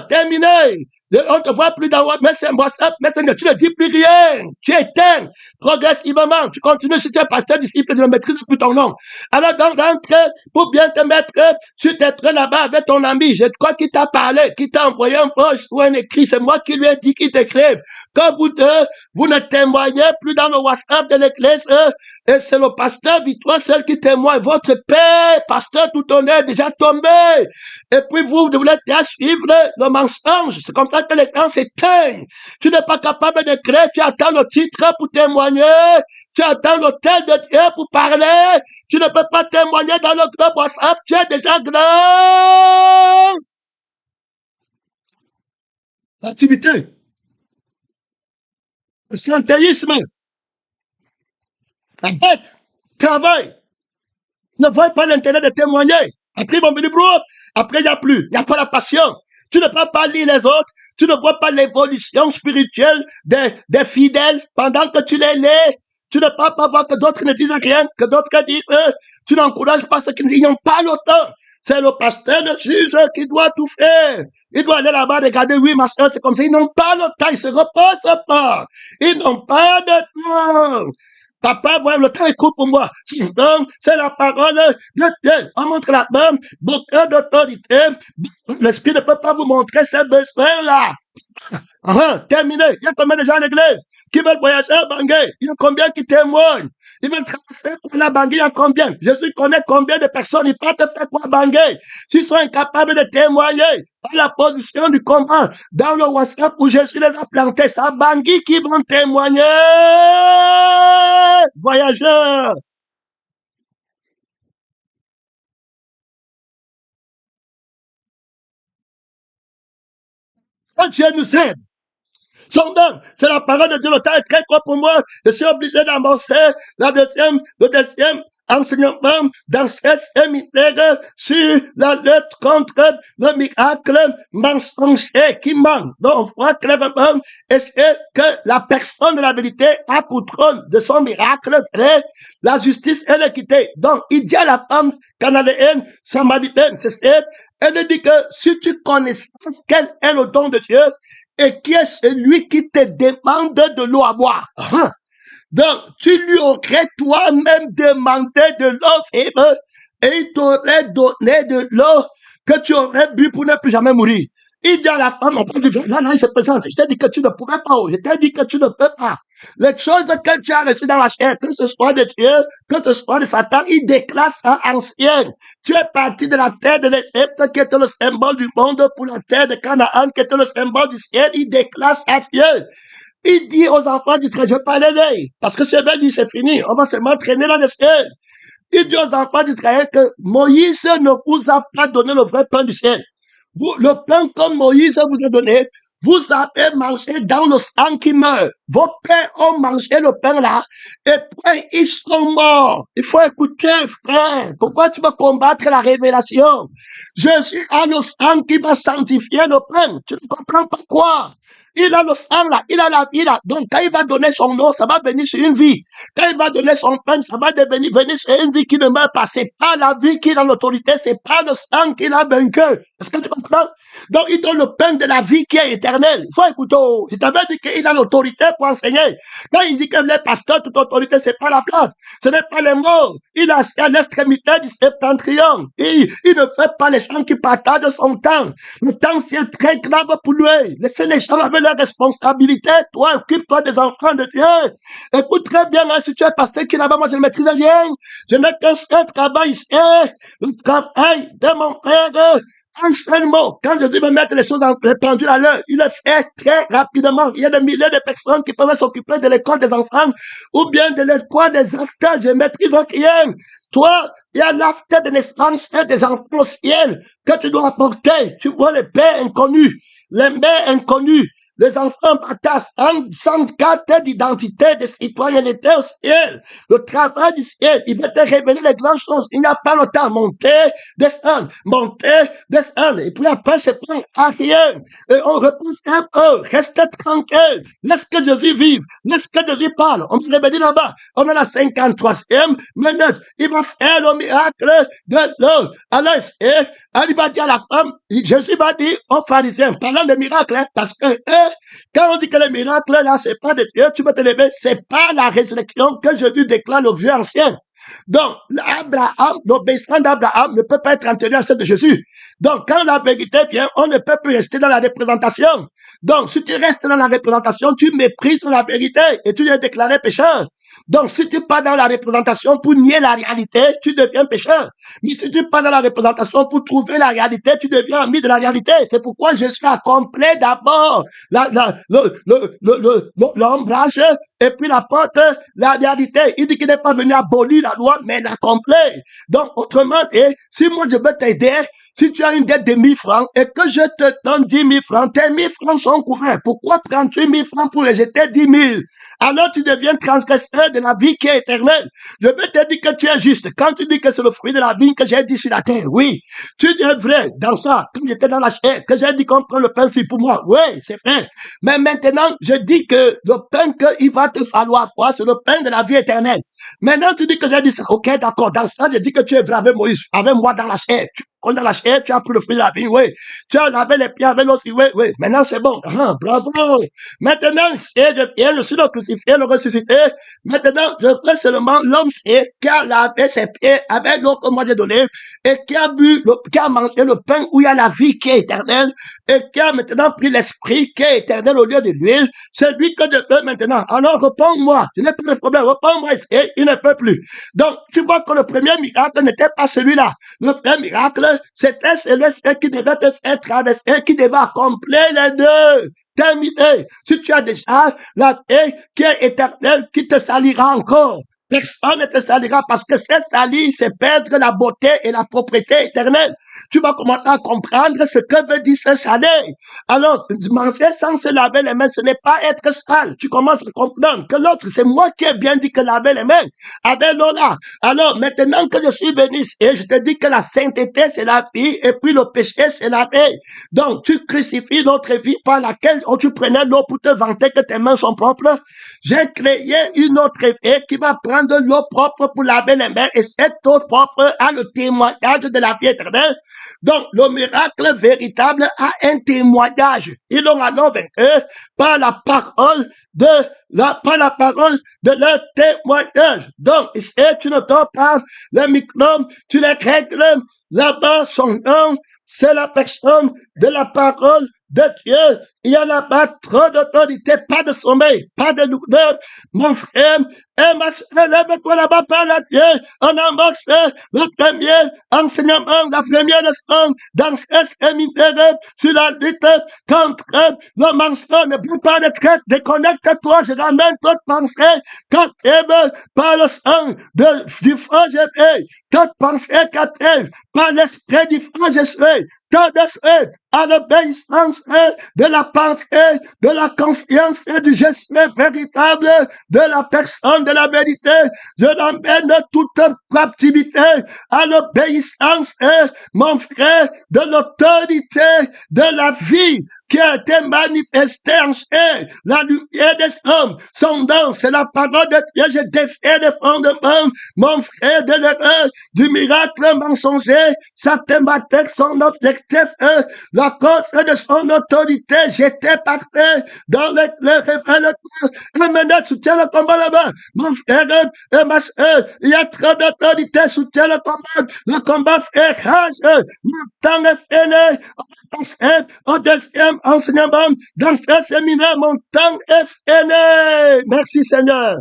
Terminé. On te voit plus dans WhatsApp, Messenger, tu ne dis plus rien. Tu éteins progressivement. Tu continues si tu es pasteur, disciple, tu ne maîtrises plus ton nom. Alors, donc, rentre pour bien te mettre sur tes trains là-bas avec ton ami. Je crois qu'il t'a parlé, qu'il t'a envoyé un voice ou un écrit. C'est moi qui lui ai dit qu'il t'écrive. Quand vous deux, vous ne témoignez plus dans le WhatsApp de l'église, et c'est le pasteur Victoire seul qui témoigne. Votre père, pasteur, tout honneur, est déjà tombé. Et puis vous voulez suivre le mensonge. C'est comme ça que les gens s'éteignent. Tu n'es pas capable de créer. Tu attends le titre pour témoigner. Tu attends l'hôtel de Dieu pour parler. Tu ne peux pas témoigner dans le club WhatsApp. Tu es déjà grand. L'activité. Le santéisme. La bête. Travail. Ne voient pas l'intérêt de témoigner. Après, ils vont venir, bro. Après, il n'y a plus. Il n'y a pas la passion. Tu ne peux pas lire les autres. Tu ne vois pas l'évolution spirituelle des fidèles pendant que tu les lis. Tu ne peux pas voir que d'autres ne disent rien, que d'autres disent, tu n'encourages pas ceux qui n'ont pas le temps. C'est le pasteur, le juge qui doit tout faire. Il doit aller là-bas regarder, oui, ma soeur, c'est comme ça. Ils n'ont pas le temps, ils se reposent pas. Ils n'ont pas de temps. Papa, voilà, le temps est court pour moi. Donc, c'est la parole de Dieu. On montre la bonne, beaucoup d'autorité. L'esprit ne peut pas vous montrer ces besoins-là. Terminé. Il y a combien de gens à l'église qui veulent voyager à Bangui? Il y a combien qui témoignent? Ils veulent traverser pour la Bangui, il y a combien? Jésus connaît combien de personnes? Ils peuvent te faire quoi à Bangui? S'ils sont incapables de témoigner à la position du combat dans le WhatsApp où Jésus les a plantés, c'est à Bangui qui vont témoigner. Voyageurs. Que Dieu nous aide. Sondant, c'est la parole de Dieu. Le temps est très court pour moi. Je suis obligé d'amorcer le deuxième enseignement dans cette séminaire sur la lutte contre le miracle mensonger qui manque. Donc, on voit clairement, est-ce que la personne de la vérité a pour trône de son miracle vrai la justice et l'équité. Donc, il dit à la femme cananéenne, samaritaine, c'est ça. Elle dit que si tu connais quel est le don de Dieu, et qui est celui qui te demande de l'eau à boire. Donc, tu lui aurais toi-même demandé de l'eau vivre et il t'aurait donné de l'eau que tu aurais bu pour ne plus jamais mourir. Il dit à la femme, on parle du là, il se présente. Je t'ai dit que tu ne pourrais pas. Je t'ai dit que tu ne peux pas. Les choses que tu as reçues dans la chair, que ce soit de Dieu, que ce soit de Satan, il déclare ça ancienne. Tu es parti de la terre de l'Égypte, qui était le symbole du monde, pour la terre de Canaan, qui était le symbole du ciel. Il déclare ça vieux. Il dit aux enfants d'Israël, je ne vais pas l'aider. Parce que c'est bien dit, c'est fini. On va se m'entraîner dans le ciel. Il dit aux enfants d'Israël que Moïse ne vous a pas donné le vrai pain du ciel. Vous, le pain comme Moïse vous a donné, vous avez mangé dans le sang qui meurt. Vos pères ont mangé le pain là, et puis ils sont morts. Il faut écouter, frère. Pourquoi tu vas combattre la révélation? Jésus a le sang qui va sanctifier le pain. Tu ne comprends pas quoi? Il a le sang là, il a la vie là. Donc quand il va donner son eau, ça va venir sur une vie. Quand il va donner son pain, ça va venir sur une vie qui ne meurt pas. C'est pas la vie qui est dans l'autorité, c'est pas le sang qu'il a vaincu. Est-ce que tu comprends? Donc, il donne le pain de la vie qui est éternel. Il faut écouter. Je t'avais dit qu'il a l'autorité pour enseigner. Quand il dit que les pasteurs, toute autorité, c'est pas la place. Ce n'est pas les mots. Il a à l'extrémité du septentrion. Il ne fait pas les gens qui partagent son temps. Le temps, c'est très grave pour lui. Laissez les gens avec leurs responsabilités. Toi, occupe-toi des enfants de Dieu. Écoute très bien, hein, si tu es pasteur qui là-bas, moi, je ne maîtrise rien. Je n'ai qu'un seul travail ici. Le travail de mon père. Un seul mot. Quand Jésus veut mettre les choses en pendules à l'heure, il le fait très rapidement. Il y a des milliers de personnes qui peuvent s'occuper de l'école des enfants ou bien de l'espoir des actes. Je maîtrise rien. Toi, il y a l'acte de naissance des enfants au ciel que tu dois apporter. Tu vois les pères inconnus, les mères inconnues. Les enfants baptisent sans carte d'identité de citoyenneté au ciel. Le travail du ciel, il va te révéler les grandes choses. Il n'y a pas le temps. Monter, descendre, monter, descendre. Et puis après, c'est pas à rien. Et on repousse un peu. Reste tranquille. Laisse que Jésus vive. Laisse que Jésus parle. On me réveille là-bas. On est à la 53e minute. Il va faire le miracle de l'eau. Alors, il va dire à la femme, Jésus va dire aux pharisiens, parlant de miracles, hein, parce que quand on dit que le miracle, là, c'est pas de Dieu, tu vas te lever, c'est pas la résurrection que Jésus déclare au vieux ancien. Donc, Abraham, l'obéissance d'Abraham ne peut pas être entendu à celle de Jésus. Donc, quand la vérité vient, on ne peut plus rester dans la représentation. Donc, si tu restes dans la représentation, tu méprises la vérité et tu es déclaré pécheur. Donc, si tu pars dans la représentation pour nier la réalité, tu deviens pécheur. Mais si tu pars dans la représentation pour trouver la réalité, tu deviens ami de la réalité. C'est pourquoi Jésus a compris d'abord l'ombrage et puis la porte, la réalité. Il dit qu'il n'est pas venu abolir la loi, mais la complet. Donc, autrement, si moi je veux t'aider, si tu as une dette de 1000 francs et que je te donne 10 000 francs, tes 1000 francs sont couverts. Pourquoi prends-tu 1000 francs pour rejeter 10 000? Alors tu deviens transgresseur de la vie qui est éternelle. Je veux te dire que tu es juste. Quand tu dis que c'est le fruit de la vie que j'ai dit sur la terre, oui, tu es vrai dans ça. Quand j'étais dans la chair, que j'ai dit qu'on prend le pain, c'est pour moi. Oui, c'est vrai. Mais maintenant, je dis que le pain qu'il va te falloir voir, c'est le pain de la vie éternelle. Maintenant, tu dis que j'ai dit ça. Ok, d'accord. Dans ça, je dis que tu es vrai avec Moïse, avec moi dans la chair. On dans la chair, tu as pris le fruit de la vie, oui. Tu as lavé les pieds avec l'eau, oui, oui. Maintenant, c'est bon. Ah, bravo. Maintenant, je suis le crucifié, le ressuscité. Maintenant, je ferai seulement l'homme qui a lavé ses pieds avec l'eau que moi j'ai donnée et qui a bu, qui a mangé le pain où il y a la vie qui est éternelle et qui a maintenant pris l'esprit qui est éternel au lieu de l'huile. C'est lui que je veux maintenant. Alors, réponds-moi. Je n'ai pas de problème. Réponds-moi et il ne peut plus. Donc, tu vois que le premier miracle n'était pas celui-là. Le premier miracle, c'était celui qui devait te faire traverser, qui devait accomplir les deux. Terminé. Si tu as déjà la vie qui est éternelle, qui te salira encore. Personne ne te salira parce que c'est salir, c'est perdre la beauté et la propriété éternelle. Tu vas commencer à comprendre ce que veut dire se salir. Alors, manger sans se laver les mains, ce n'est pas être sale. Tu commences à comprendre que l'autre, c'est moi qui ai bien dit que laver les mains avec l'eau là. Alors, maintenant que je suis venu et je te dis que la sainteté, c'est la vie et puis le péché, c'est la vie. Donc, tu crucifies notre vie par laquelle tu prenais l'eau pour te vanter que tes mains sont propres. J'ai créé une autre vie qui va prendre de l'eau propre pour laver les mains et cette eau propre a le témoignage de la vie éternelle. Donc, le miracle véritable a un témoignage. Ils l'ont alors vaincu par la parole de leur témoignage. Donc, ici, tu ne t'en pas le microbe, tu les règles. Là-bas, son nom, c'est la personne de la parole de Dieu. Il y a là-bas trop d'autorité, pas de sommeil, pas de douleur. Mon frère, et ma soeur, lève-toi là-bas, parle à Dieu. On amorce le premier enseignement, la première leçon dans ce séminaire sur la lutte contre le mensonge. Ne plus pas de traite, déconnecte-toi, je ramène toute pensée quand par le sang du frère Jésus, toute pensée qu'atteigne par l'esprit du frère Jésus. À l'obéissance de la pensée, de la conscience et du geste véritable de la personne de la vérité. Je l'emmène toute captivité à l'obéissance, mon frère, de l'autorité de la vie qui a été manifestée en chair, la lumière des hommes, son nom, c'est la parole de Dieu. Je défie les fondements, mon frère, de l'erreur, du miracle mensonger. Sa thématique, son objectif, la cause de son autorité. J'étais parti dans le révélateur. Et maintenant, soutiens le combat là-bas. Mon frère et ma soeur, il y a trop d'autorité, soutiens le combat. Le combat fait rage. Mon temps est fini. Au deuxième enseignement, dans ce séminaire, mon temps est fini. Merci Seigneur.